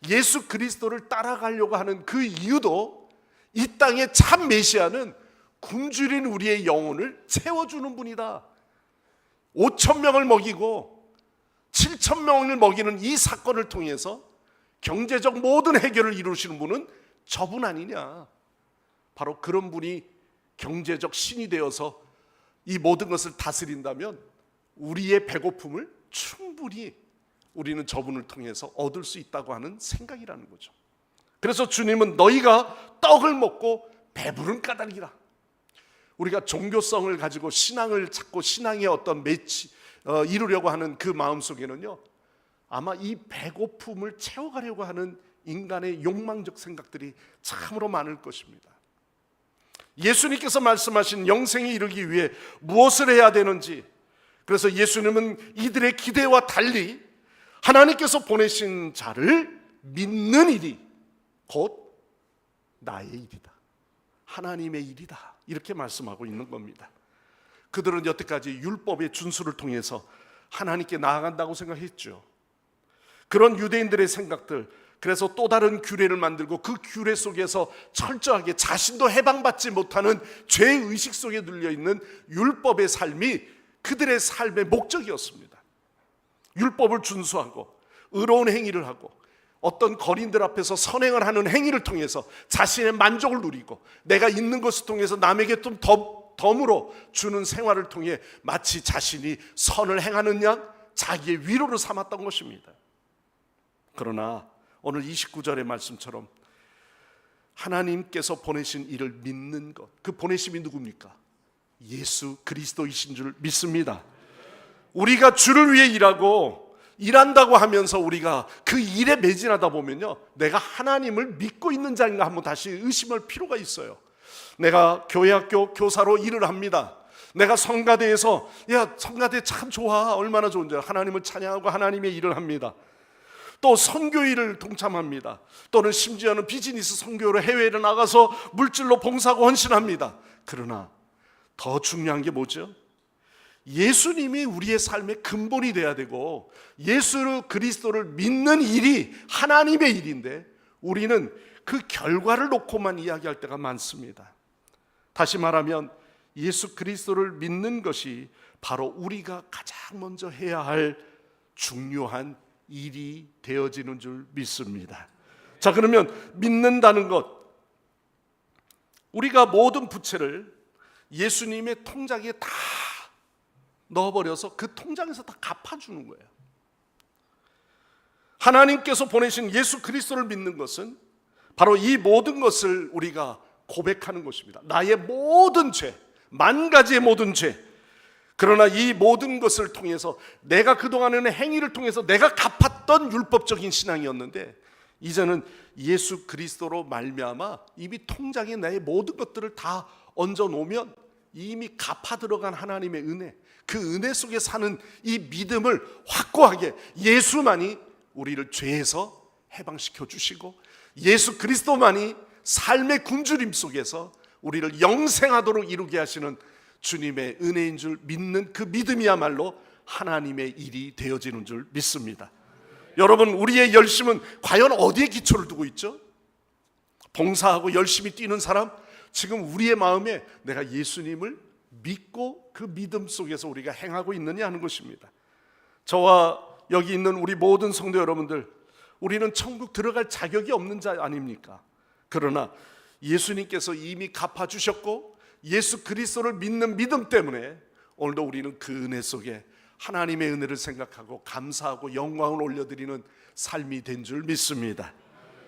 예수 그리스도를 따라가려고 하는 그 이유도 이 땅의 참 메시아는 굶주린 우리의 영혼을 채워주는 분이다. 5,000명을 먹이고 7,000명을 먹이는 이 사건을 통해서 경제적 모든 해결을 이루시는 분은 저분 아니냐. 바로 그런 분이 경제적 신이 되어서 이 모든 것을 다스린다면 우리의 배고픔을 충분히 우리는 저분을 통해서 얻을 수 있다고 하는 생각이라는 거죠. 그래서 주님은 너희가 떡을 먹고 배부른 까닭이라. 우리가 종교성을 가지고 신앙을 찾고 신앙의 어떤 이루려고 하는 그 마음 속에는요, 아마 이 배고픔을 채워가려고 하는 인간의 욕망적 생각들이 참으로 많을 것입니다. 예수님께서 말씀하신 영생에 이르기 위해 무엇을 해야 되는지, 그래서 예수님은 이들의 기대와 달리 하나님께서 보내신 자를 믿는 일이 곧 나의 일이다. 하나님의 일이다. 이렇게 말씀하고 있는 겁니다. 그들은 여태까지 율법의 준수를 통해서 하나님께 나아간다고 생각했죠. 그런 유대인들의 생각들, 그래서 또 다른 규례를 만들고 그 규례 속에서 철저하게 자신도 해방받지 못하는 죄의식 속에 눌려있는 율법의 삶이 그들의 삶의 목적이었습니다. 율법을 준수하고 의로운 행위를 하고 어떤 거린들 앞에서 선행을 하는 행위를 통해서 자신의 만족을 누리고 내가 있는 것을 통해서 남에게 좀 덤으로 주는 생활을 통해 마치 자신이 선을 행하는 양 자기의 위로를 삼았던 것입니다. 그러나 오늘 29절의 말씀처럼 하나님께서 보내신 이를 믿는 것, 그 보내심이 누굽니까? 예수 그리스도이신 줄 믿습니다. 우리가 주를 위해 일한다고 하면서 우리가 그 일에 매진하다 보면요, 내가 하나님을 믿고 있는 자인가 한번 다시 의심할 필요가 있어요. 내가 교회학교 교사로 일을 합니다. 내가 성가대에서 성가대 참 좋아, 얼마나 좋은지 하나님을 찬양하고 하나님의 일을 합니다. 또 선교일을 동참합니다. 또는 심지어는 비즈니스 선교로 해외에 나가서 물질로 봉사하고 헌신합니다. 그러나 더 중요한 게 뭐죠? 예수님이 우리의 삶의 근본이 돼야 되고 예수 그리스도를 믿는 일이 하나님의 일인데 우리는 그 결과를 놓고만 이야기할 때가 많습니다. 다시 말하면 예수 그리스도를 믿는 것이 바로 우리가 가장 먼저 해야 할 중요한 일이 되어지는 줄 믿습니다. 자, 그러면 믿는다는 것, 우리가 모든 부채를 예수님의 통장에 다 넣어버려서 그 통장에서 다 갚아주는 거예요. 하나님께서 보내신 예수 그리스도를 믿는 것은 바로 이 모든 것을 우리가 고백하는 것입니다. 나의 모든 죄, 만 가지의 모든 죄, 그러나 이 모든 것을 통해서 내가 그동안에는 행위를 통해서 내가 갚았던 율법적인 신앙이었는데 이제는 예수 그리스도로 말미암아 이미 통장에 나의 모든 것들을 다 얹어 놓으면 이미 갚아 들어간 하나님의 은혜, 그 은혜 속에 사는 이 믿음을 확고하게 예수만이 우리를 죄에서 해방시켜 주시고 예수 그리스도만이 삶의 굶주림 속에서 우리를 영생하도록 이루게 하시는 주님의 은혜인 줄 믿는 그 믿음이야말로 하나님의 일이 되어지는 줄 믿습니다. 여러분, 우리의 열심은 과연 어디에 기초를 두고 있죠? 봉사하고 열심히 뛰는 사람, 지금 우리의 마음에 내가 예수님을 믿고 그 믿음 속에서 우리가 행하고 있느냐 하는 것입니다. 저와 여기 있는 우리 모든 성도 여러분들, 우리는 천국 들어갈 자격이 없는 자 아닙니까? 그러나 예수님께서 이미 갚아주셨고 예수 그리스도를 믿는 믿음 때문에 오늘도 우리는 그 은혜 속에 하나님의 은혜를 생각하고 감사하고 영광을 올려드리는 삶이 된 줄 믿습니다.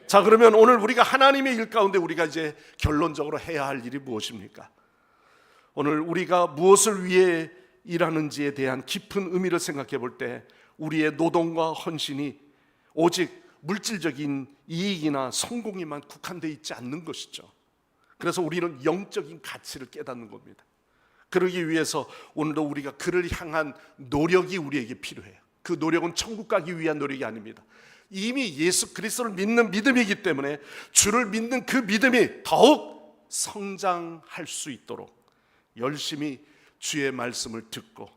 자, 그러면 오늘 우리가 하나님의 일 가운데 우리가 이제 결론적으로 해야 할 일이 무엇입니까? 오늘 우리가 무엇을 위해 일하는지에 대한 깊은 의미를 생각해 볼 때 우리의 노동과 헌신이 오직 물질적인 이익이나 성공에만 국한되어 있지 않는 것이죠. 그래서 우리는 영적인 가치를 깨닫는 겁니다. 그러기 위해서 오늘도 우리가 그를 향한 노력이 우리에게 필요해요. 그 노력은 천국 가기 위한 노력이 아닙니다. 이미 예수 그리스도를 믿는 믿음이기 때문에 주를 믿는 그 믿음이 더욱 성장할 수 있도록 열심히 주의 말씀을 듣고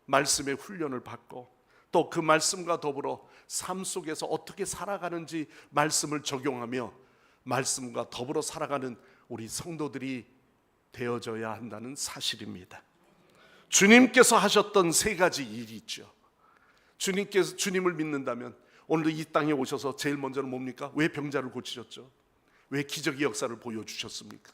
말씀의 훈련을 받고 또 그 말씀과 더불어 삶 속에서 어떻게 살아가는지 말씀을 적용하며 말씀과 더불어 살아가는 우리 성도들이 되어져야 한다는 사실입니다. 주님께서 하셨던 세 가지 일이 있죠. 주님께서 주님을 믿는다면 오늘도 이 땅에 오셔서 제일 먼저는 뭡니까? 왜 병자를 고치셨죠? 왜 기적의 역사를 보여주셨습니까?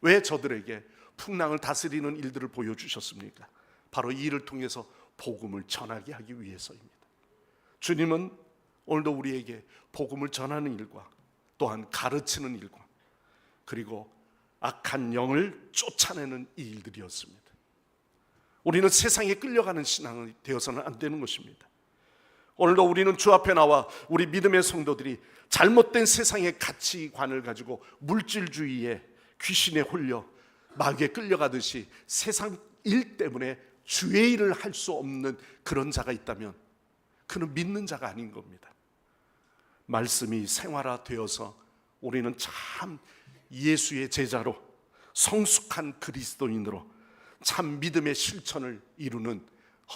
왜 저들에게 풍랑을 다스리는 일들을 보여주셨습니까? 바로 이 일을 통해서 복음을 전하게 하기 위해서입니다. 주님은 오늘도 우리에게 복음을 전하는 일과 또한 가르치는 일과 그리고 악한 영을 쫓아내는 이 일들이었습니다. 우리는 세상에 끌려가는 신앙이 되어서는 안 되는 것입니다. 오늘도 우리는 주 앞에 나와 우리 믿음의 성도들이 잘못된 세상의 가치관을 가지고 물질주의에 귀신에 홀려 마귀에 끌려가듯이 세상 일 때문에 주의 일을 할 수 없는 그런 자가 있다면 그는 믿는 자가 아닌 겁니다. 말씀이 생활화되어서 우리는 참 예수의 제자로 성숙한 그리스도인으로 참 믿음의 실천을 이루는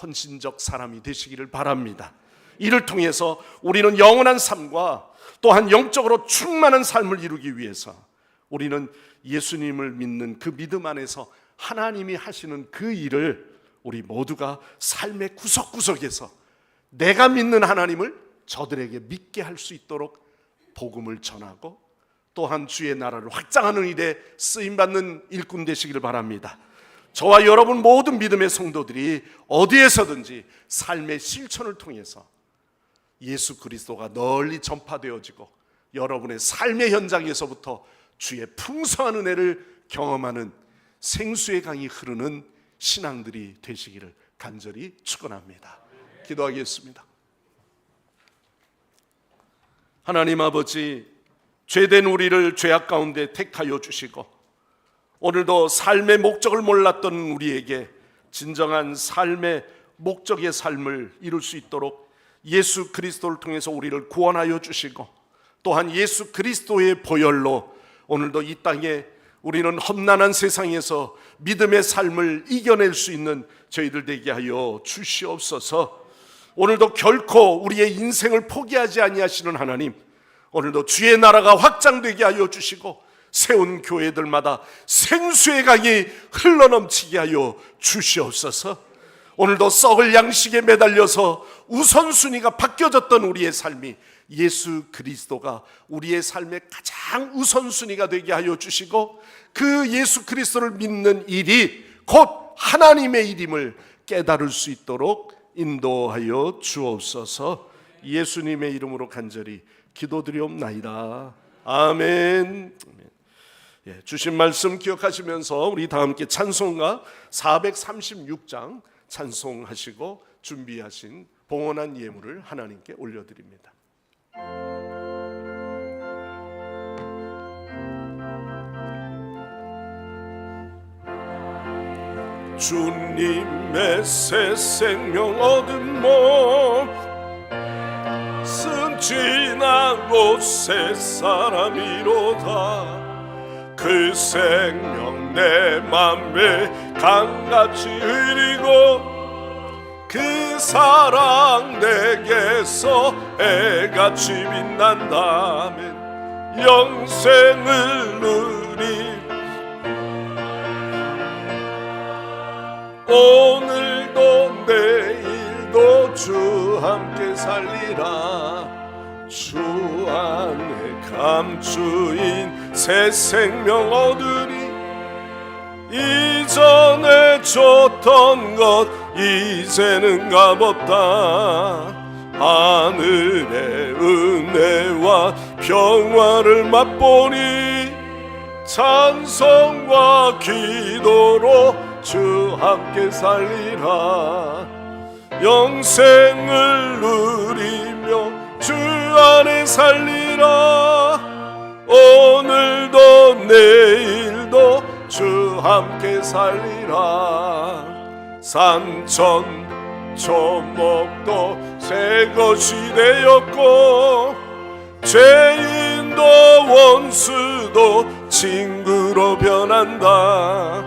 헌신적 사람이 되시기를 바랍니다. 이를 통해서 우리는 영원한 삶과 또한 영적으로 충만한 삶을 이루기 위해서 우리는 예수님을 믿는 그 믿음 안에서 하나님이 하시는 그 일을 우리 모두가 삶의 구석구석에서 내가 믿는 하나님을 저들에게 믿게 할 수 있도록 복음을 전하고 또한 주의 나라를 확장하는 일에 쓰임받는 일꾼 되시기를 바랍니다. 저와 여러분 모든 믿음의 성도들이 어디에서든지 삶의 실천을 통해서 예수 그리스도가 널리 전파되어지고 여러분의 삶의 현장에서부터 주의 풍성한 은혜를 경험하는 생수의 강이 흐르는 신앙들이 되시기를 간절히 축원합니다. 기도하겠습니다. 하나님 아버지, 죄된 우리를 죄악 가운데 택하여 주시고 오늘도 삶의 목적을 몰랐던 우리에게 진정한 삶의 목적의 삶을 이룰 수 있도록 예수 그리스도를 통해서 우리를 구원하여 주시고 또한 예수 그리스도의 보혈로 오늘도 이 땅에 우리는 험난한 세상에서 믿음의 삶을 이겨낼 수 있는 저희들 되게 하여 주시옵소서. 오늘도 결코 우리의 인생을 포기하지 아니하시는 하나님, 오늘도 주의 나라가 확장되게 하여 주시고 세운 교회들마다 생수의 강이 흘러넘치게 하여 주시옵소서. 오늘도 썩을 양식에 매달려서 우선순위가 바뀌어졌던 우리의 삶이 예수 그리스도가 우리의 삶의 가장 우선순위가 되게 하여 주시고, 그 예수 그리스도를 믿는 일이 곧 하나님의 일임을 깨달을 수 있도록 인도하여 주옵소서. 예수님의 이름으로 간절히 기도드리옵나이다. 아멘. 주신 말씀 기억하시면서 우리 다 함께 찬송가 436장 찬송하시고 준비하신 봉헌한 예물을 하나님께 올려드립니다. 주님의 새 생명 얻은 몸 쓴 지나고 새 사람이로다. 그 생명 내 맘에 강같이 흐리고 그 사랑 내게서 해같이 빛난다면 영생을 누리 오늘도 내일도 주 함께 살리라. 주 안에 감추인 새 생명 얻으리. 이전에 줬던 것 이제는 값없다. 하늘의 은혜와 평화를 맛보니 찬송과 기도로 주 함께 살리라. 영생을 누리며 주 안에 살리라. 오늘도 내일도 주 함께 살리라. 산천 초목도 새 것이 되었고 죄인도 원수도 친구로 변한다.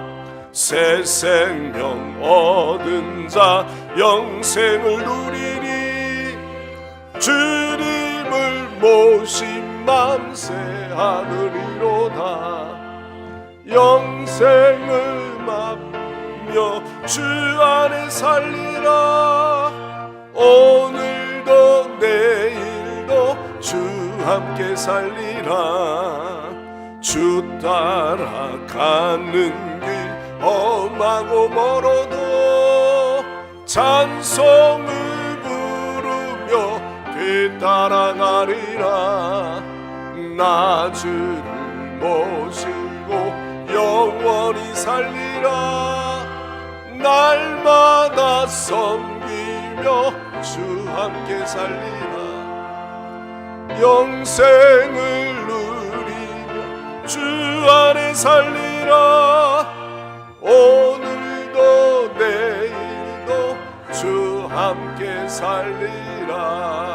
새 생명 얻은 자 영생을 누리니 주님을 모신 맘새 하늘이로다. 영생을 맛며 주 안에 살리라. 오늘도 내일도 주 함께 살리라. 주 따라가는 길 험하고 멀어도 찬송을 부르며 뒤따라가리라. 나 주를 모시고 영원히 살리라. 날마다 섬기며 주 함께 살리라. 영생을 누리며 주 안에 살리라. 오늘도 내일도 주 함께 살리라.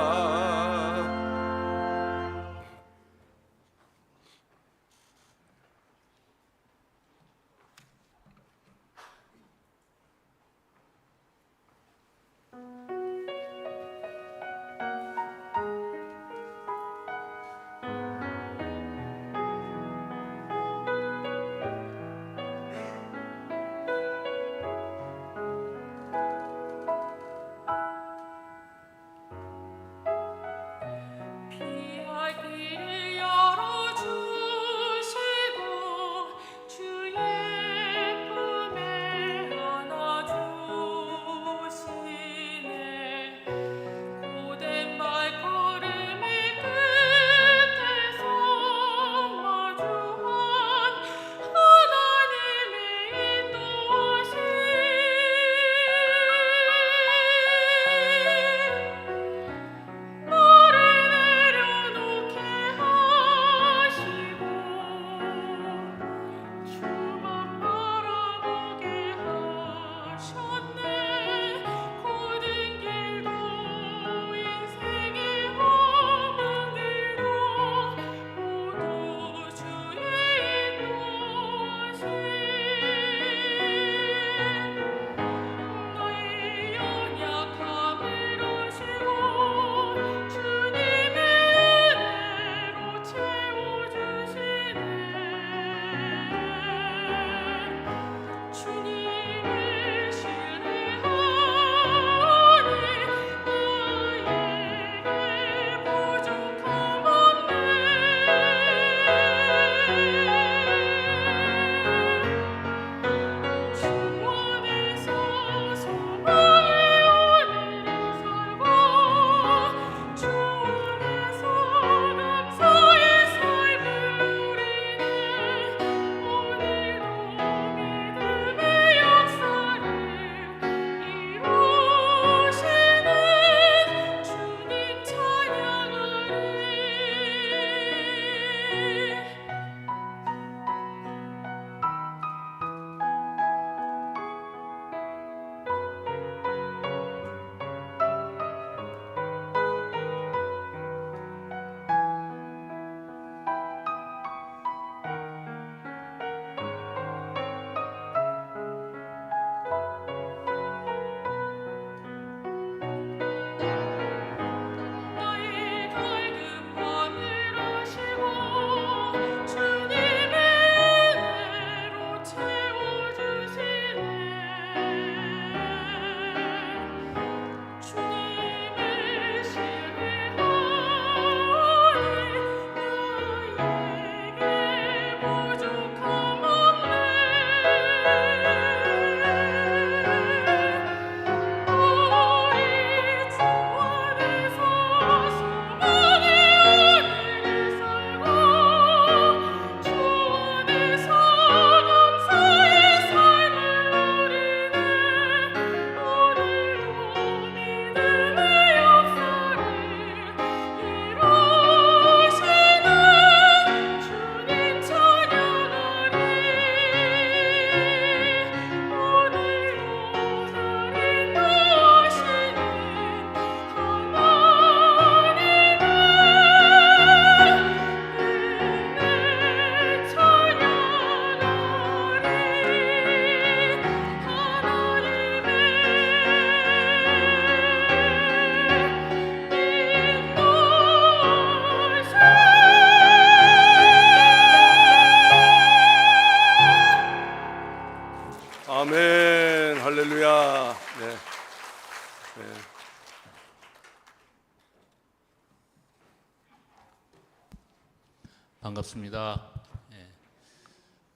반갑습니다. 예,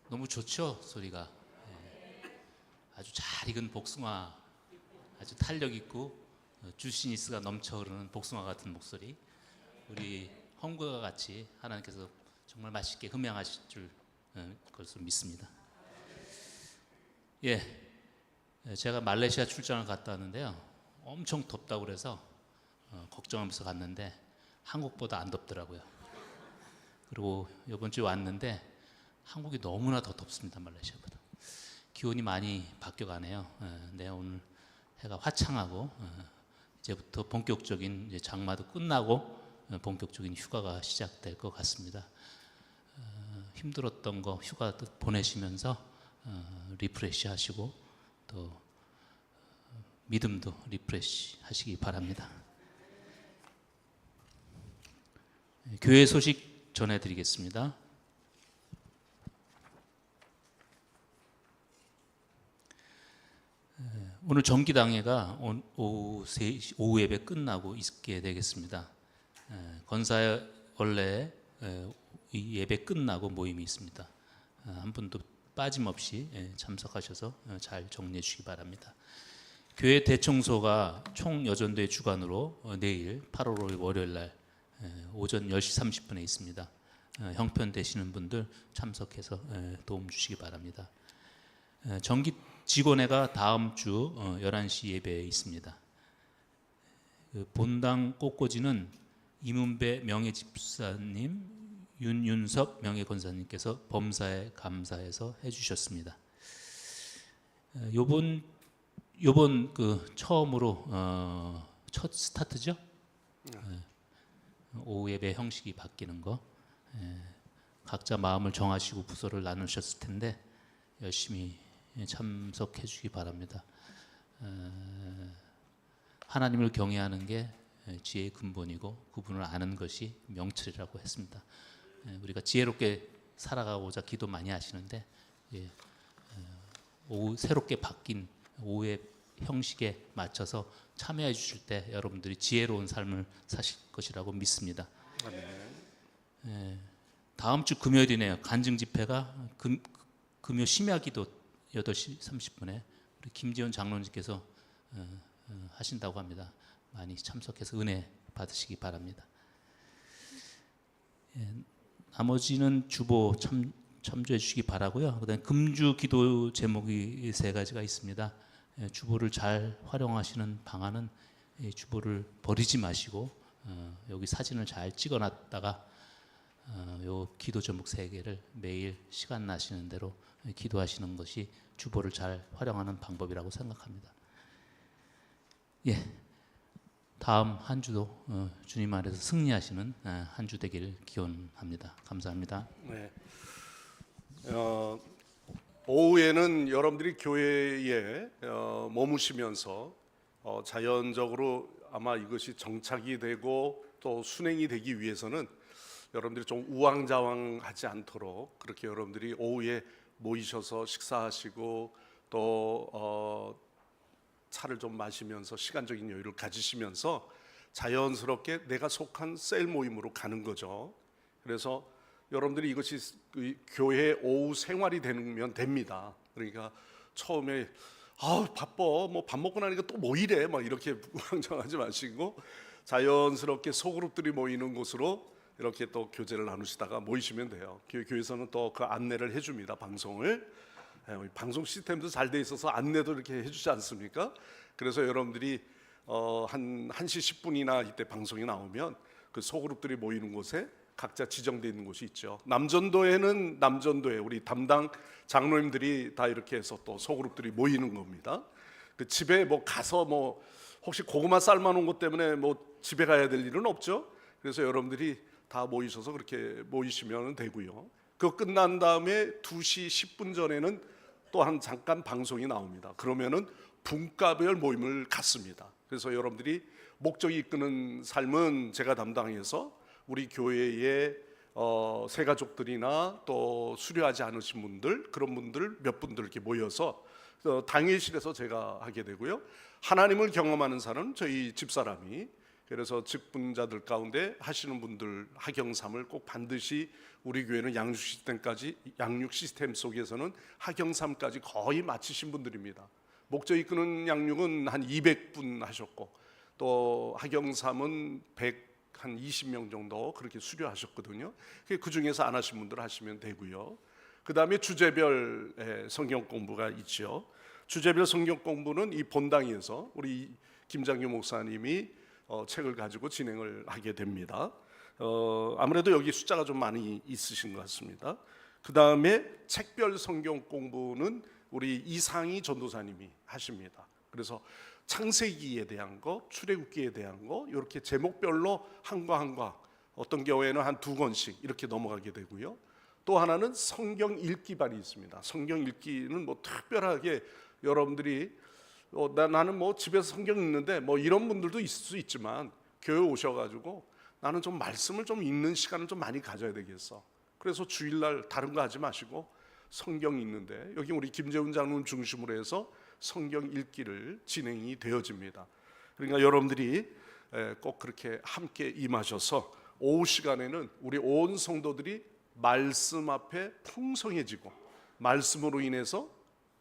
너무 좋죠, 소리가. 아주 잘 익은 복숭아, 아주 탄력 있고 주시니스가 넘쳐 흐르는 복숭아 같은 목소리. 우리 헝과 같이 하나님께서 정말 맛있게 흠양하실 줄 것으로 믿습니다. 예, 제가 말레이시아 출장을 갔다 왔는데요. 엄청 덥다고 그래서 걱정하면서 갔는데 한국보다 안 덥더라고요. 그리고 이번 주에 왔는데 한국이 너무나 더 덥습니다. 말레이시아보다. 기온이 많이 바뀌어가네요. 네, 오늘 해가 화창하고 이제부터 본격적인 이제 장마도 끝나고 본격적인 휴가가 시작될 것 같습니다. 힘들었던 거 휴가 보내시면서 리프레시 하시고 또 믿음도 리프레시 하시기 바랍니다. 교회 소식 전해드리겠습니다. 오늘 정기당회가 오후 예배 끝나고 있게 되겠습니다. 건사에 원래 이 예배 끝나고 모임이 있습니다. 한 분도 빠짐없이 참석하셔서 잘 정리해 주시기 바랍니다. 교회 대청소가 총여전대 주관으로 내일 8월 5일 월요일 날 오전 10시 30분에 있습니다. 형편 되시는 분들 참석해서 도움 주시기 바랍니다. 정기 직원회가 다음 주 11시 예배에 있습니다. 본당 꽃꽂이는 이문배 명예집사님, 윤윤섭 명예권사님께서 범사에 감사해서 해주셨습니다. 요번 그 처음으로 첫 스타트죠. 오후 예배 형식이 바뀌는 거 각자 마음을 정하시고 부서를 나누셨을 텐데 열심히 참석해 주시기 바랍니다. 하나님을 경외하는 게 지혜의 근본이고 그분을 아는 것이 명철이라고 했습니다. 우리가 지혜롭게 살아가고자 기도 많이 하시는데 오후 새롭게 바뀐 오후의 형식에 맞춰서 참여해 주실 때 여러분들이 지혜로운 삶을 사실 것이라고 믿습니다. 다음 주 금요일이네요. 간증 집회가 금요 심야기도 8시 30분에 우리 김지원 장로님께서 하신다고 합니다. 많이 참석해서 은혜 받으시기 바랍니다. 나머지는 주보 참조해 주시기 바라고요. 그다음에 금주 기도 제목이 3가지가 있습니다. 주보를 잘 활용하시는 방안은 주보를 버리지 마시고 여기 사진을 잘 찍어놨다가 요 기도 제목 3개를 매일 시간 나시는 대로 기도하시는 것이 주보를 잘 활용하는 방법이라고 생각합니다. 예, 다음 한 주도 주님 안에서 승리하시는 한 주 되기를 기원합니다. 감사합니다. 네. 오후에는 여러분들이 교회에 머무시면서 자연적으로 아마 이것이 정착이 되고 또 순행이 되기 위해서는 여러분들이 좀 우왕좌왕하지 않도록 그렇게 여러분들이 오후에 모이셔서 식사하시고 또 차를 좀 마시면서 시간적인 여유를 가지시면서 자연스럽게 내가 속한 셀 모임으로 가는 거죠. 그래서 여러분들이 이것이 교회 오후 생활이 되면 됩니다. 그러니까 처음에 바빠 뭐 밥 먹고 나니까 또 뭐 이래 막 이렇게 우왕좌왕하지 마시고 자연스럽게 소그룹들이 모이는 곳으로 이렇게 또 교제를 나누시다가 모이시면 돼요. 교회에서는 또 그 안내를 해줍니다. 방송을 방송 시스템도 잘 돼 있어서 안내도 이렇게 해주지 않습니까? 그래서 여러분들이 한 1시 10분이나 이때 방송이 나오면 그 소그룹들이 모이는 곳에 각자 지정되어 있는 곳이 있죠. 남전도에는 남전도에 우리 담당 장로님들이 다 이렇게 해서 또 소그룹들이 모이는 겁니다. 그 집에 뭐 가서 뭐 혹시 고구마 삶아놓은 것 때문에 뭐 집에 가야 될 일은 없죠. 그래서 여러분들이 다 모이셔서 그렇게 모이시면 되고요. 그거 끝난 다음에 2시 10분 전에는 또 한 잠깐 방송이 나옵니다. 그러면은 분과별 모임을 갖습니다. 그래서 여러분들이 목적이 이끄는 삶은 제가 담당해서 우리 교회의 새가족들이나 또 수료하지 않으신 분들 그런 분들 몇 분들 이렇게 모여서 당회실에서 제가 하게 되고요. 하나님을 경험하는 사람 저희 집사람이 그래서 직분자들 가운데 하시는 분들 학영삼을 꼭 반드시, 우리 교회는 양육 시스템 속에서는 학영삼까지 거의 마치신 분들입니다. 목적 이끄는 양육은 한 200분 하셨고, 또 학영삼은 120명 정도 그렇게 수료하셨거든요. 그 중에서 안 하신 분들 하시면 되고요. 그 다음에 주제별 성경 공부가 있죠. 주제별 성경 공부는 이 본당에서 우리 김장규 목사님이 책을 가지고 진행을 하게 됩니다. 아무래도 여기 숫자가 좀 많이 있으신 것 같습니다. 그 다음에 책별 성경 공부는 우리 이상희 전도사님이 하십니다. 그래서 창세기에 대한 거, 출애굽기에 대한 거, 이렇게 제목별로 한과 한과, 어떤 경우에는 한 2권씩 이렇게 넘어가게 되고요. 또 하나는 성경 읽기반이 있습니다. 성경 읽기는 뭐 특별하게 여러분들이 나는 뭐 집에서 성경 읽는데 뭐 이런 분들도 있을 수 있지만, 교회 오셔가지고 나는 좀 말씀을 좀 읽는 시간을 좀 많이 가져야 되겠어. 그래서 주일날 다른 거 하지 마시고 성경 읽는데, 여기 우리 김재훈 장로님 중심으로 해서 성경 읽기를 진행이 되어집니다. 그러니까 여러분들이 꼭 그렇게 함께 임하셔서 오후 시간에는 우리 온 성도들이 말씀 앞에 풍성해지고, 말씀으로 인해서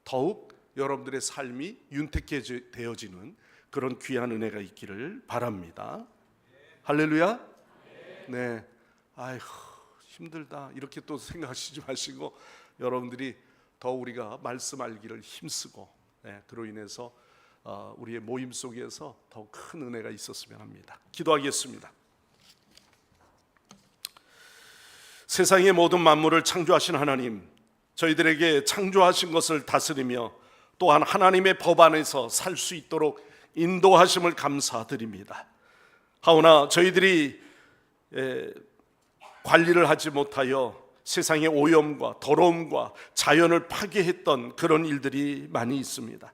더욱 여러분들의 삶이 윤택해되어지는 그런 귀한 은혜가 있기를 바랍니다. 할렐루야. 네. 아이고 힘들다 이렇게 또 생각하시지 마시고, 여러분들이 더 우리가 말씀 알기를 힘쓰고, 그로 인해서 우리의 모임 속에서 더 큰 은혜가 있었으면 합니다. 기도하겠습니다. 세상의 모든 만물을 창조하신 하나님, 저희들에게 창조하신 것을 다스리며 또한 하나님의 법 안에서 살 수 있도록 인도하심을 감사드립니다. 하오나 저희들이 관리를 하지 못하여 세상의 오염과 더러움과 자연을 파괴했던 그런 일들이 많이 있습니다.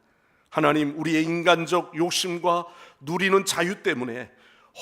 하나님, 우리의 인간적 욕심과 누리는 자유 때문에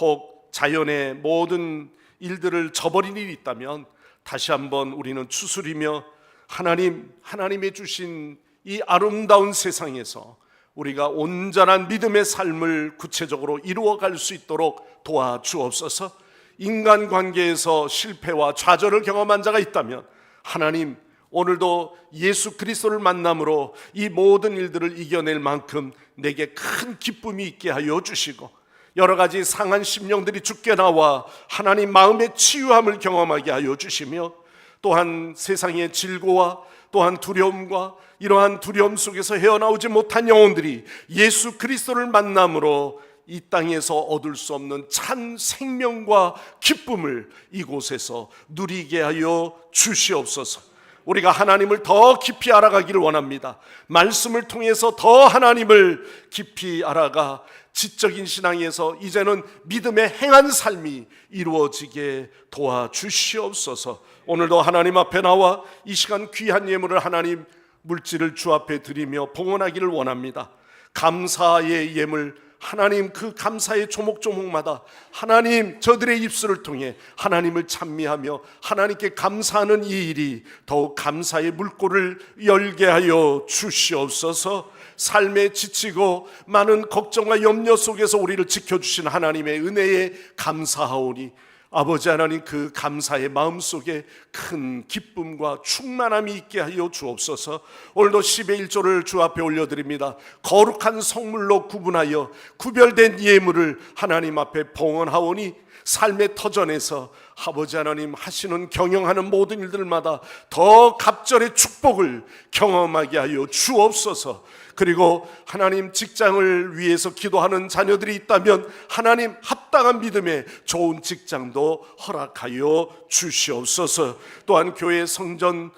혹 자연의 모든 일들을 저버린 일이 있다면 다시 한번 우리는 추스리며 하나님의 주신 이 아름다운 세상에서 우리가 온전한 믿음의 삶을 구체적으로 이루어갈 수 있도록 도와주옵소서. 인간관계에서 실패와 좌절을 경험한 자가 있다면 하나님, 오늘도 예수 그리스도를 만남으로 이 모든 일들을 이겨낼 만큼 내게 큰 기쁨이 있게 하여 주시고, 여러 가지 상한 심령들이 죽게 나와 하나님 마음의 치유함을 경험하게 하여 주시며, 또한 세상의 질고와 또한 두려움과 이러한 두려움 속에서 헤어나오지 못한 영혼들이 예수 그리스도를 만남으로 이 땅에서 얻을 수 없는 참 생명과 기쁨을 이곳에서 누리게 하여 주시옵소서. 우리가 하나님을 더 깊이 알아가기를 원합니다. 말씀을 통해서 더 하나님을 깊이 알아가 지적인 신앙에서 이제는 믿음의 행한 삶이 이루어지게 도와주시옵소서. 오늘도 하나님 앞에 나와 이 시간 귀한 예물을 하나님 물질을 주 앞에 드리며 봉헌하기를 원합니다. 감사의 예물, 하나님 그 감사의 조목조목마다 하나님 저들의 입술을 통해 하나님을 찬미하며 하나님께 감사하는 이 일이 더욱 감사의 물꼬를 열게 하여 주시옵소서. 삶에 지치고 많은 걱정과 염려 속에서 우리를 지켜주신 하나님의 은혜에 감사하오니 아버지 하나님, 그 감사의 마음속에 큰 기쁨과 충만함이 있게 하여 주옵소서. 오늘도 10의 1조를 주 앞에 올려드립니다. 거룩한 성물로 구분하여 구별된 예물을 하나님 앞에 봉헌하오니 삶의 터전에서 아버지 하나님 하시는 경영하는 모든 일들마다 더 갑절의 축복을 경험하게 하여 주옵소서. 그리고 하나님 직장을 위해서 기도하는 자녀들이 있다면 하나님 합당한 믿음의 좋은 직장도 허락하여 주시옵소서. 또한 교회 성전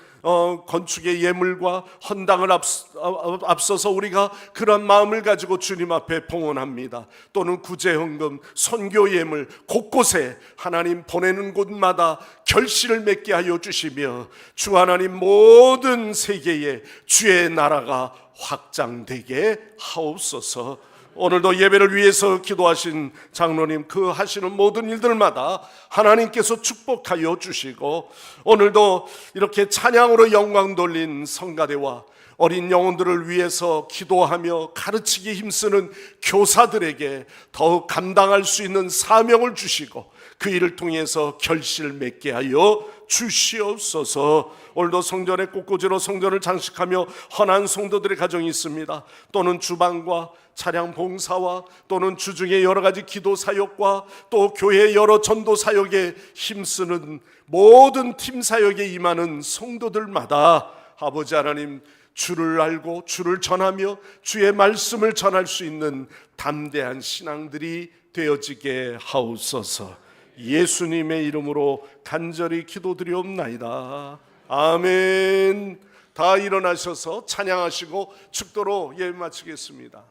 건축의 예물과 헌당을 앞서서 우리가 그런 마음을 가지고 주님 앞에 봉헌합니다. 또는 구제헌금, 선교 예물 곳곳에 하나님 보내는 곳마다 결실을 맺게 하여 주시며 주 하나님 모든 세계에 주의 나라가 확장되게 하옵소서. 오늘도 예배를 위해서 기도하신 장로님 그 하시는 모든 일들마다 하나님께서 축복하여 주시고, 오늘도 이렇게 찬양으로 영광 돌린 성가대와 어린 영혼들을 위해서 기도하며 가르치기 힘쓰는 교사들에게 더욱 감당할 수 있는 사명을 주시고 그 일을 통해서 결실을 맺게 하여 주시옵소서. 오늘도 성전에 꽃꽂이로 성전을 장식하며 헌한 성도들의 가정이 있습니다. 또는 주방과 차량 봉사와 또는 주중에 여러 가지 기도 사역과 또 교회 여러 전도 사역에 힘쓰는 모든 팀 사역에 임하는 성도들마다 아버지 하나님, 주를 알고 주를 전하며 주의 말씀을 전할 수 있는 담대한 신앙들이 되어지게 하옵소서. 예수님의 이름으로 간절히 기도드리옵나이다. 아멘. 다 일어나셔서 찬양하시고 축도로 예배 마치겠습니다.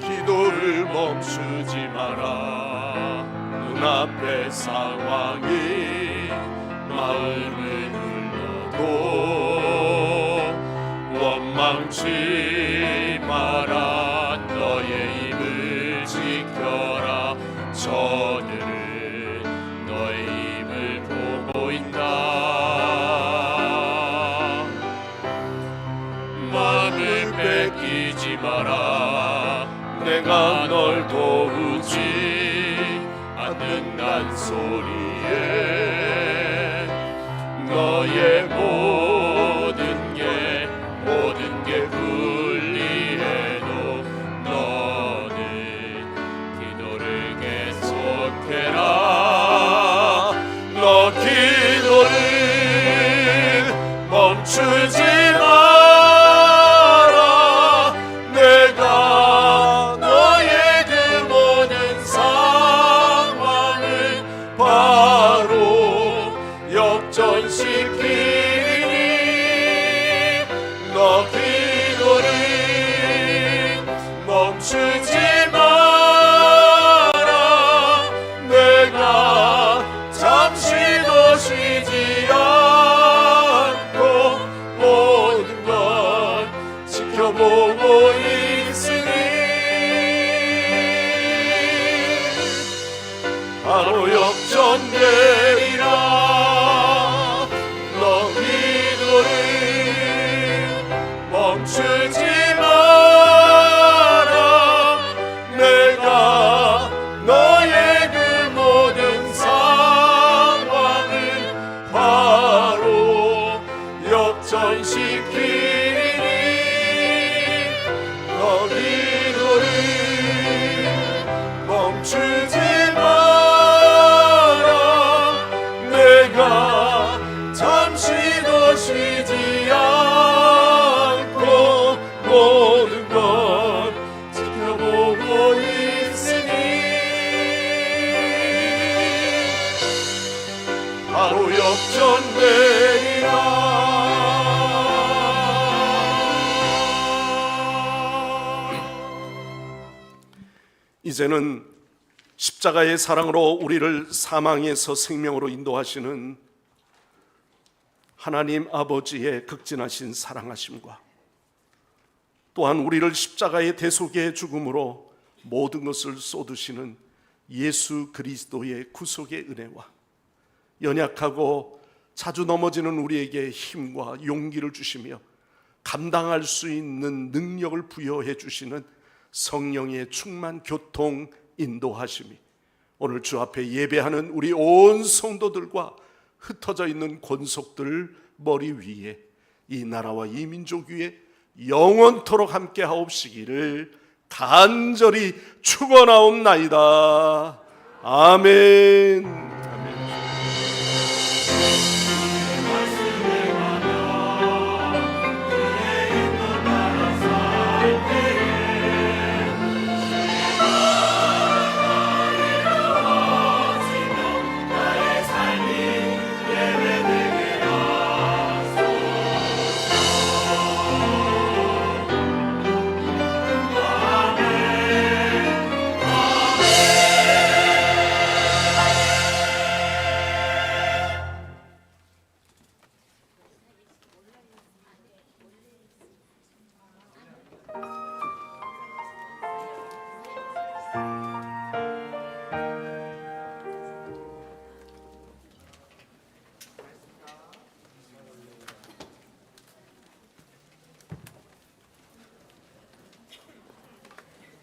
기도를 멈추지 마라. 눈앞의 상황이 마음을 눌러도 원망치 마라. 너의 입을 지켜라. 저들은 너의 입을 보고 있다. 마음을 뺏기지 마라. 내가 널 도우지 않는단 소리에 너의 모든 게 불리해도 너는 기도를 계속해라. 너 기도를 멈추지 마라. 내가 너의 그 모든 상황을 바로 역전시키니 너 기도를 멈추지 마라. 내가 잠시도 쉬지 않고 모든 걸 지켜보고 있으니 바로 역전되리라. 너 기도를 멈추지 마라. 내가 너의 그 모든 상황을 바로 역전시키니 너 기도를 멈추지 마라. 내가 잠시도 쉬지 않고 모든 걸 지켜보고 있으니 바로 역전되리라. 이제는 십자가의 사랑으로 우리를 사망에서 생명으로 인도하시는 하나님 아버지의 극진하신 사랑하심과 또한 우리를 십자가의 대속의 죽음으로 모든 것을 쏟으시는 예수 그리스도의 구속의 은혜와 연약하고 자주 넘어지는 우리에게 힘과 용기를 주시며 감당할 수 있는 능력을 부여해 주시는 성령의 충만 교통 인도하심이 오늘 주 앞에 예배하는 우리 온 성도들과 흩어져 있는 권속들 머리 위에 이 나라와 이 민족 위에 영원토록 함께 하옵시기를 간절히 축원하옵나이다. 아멘.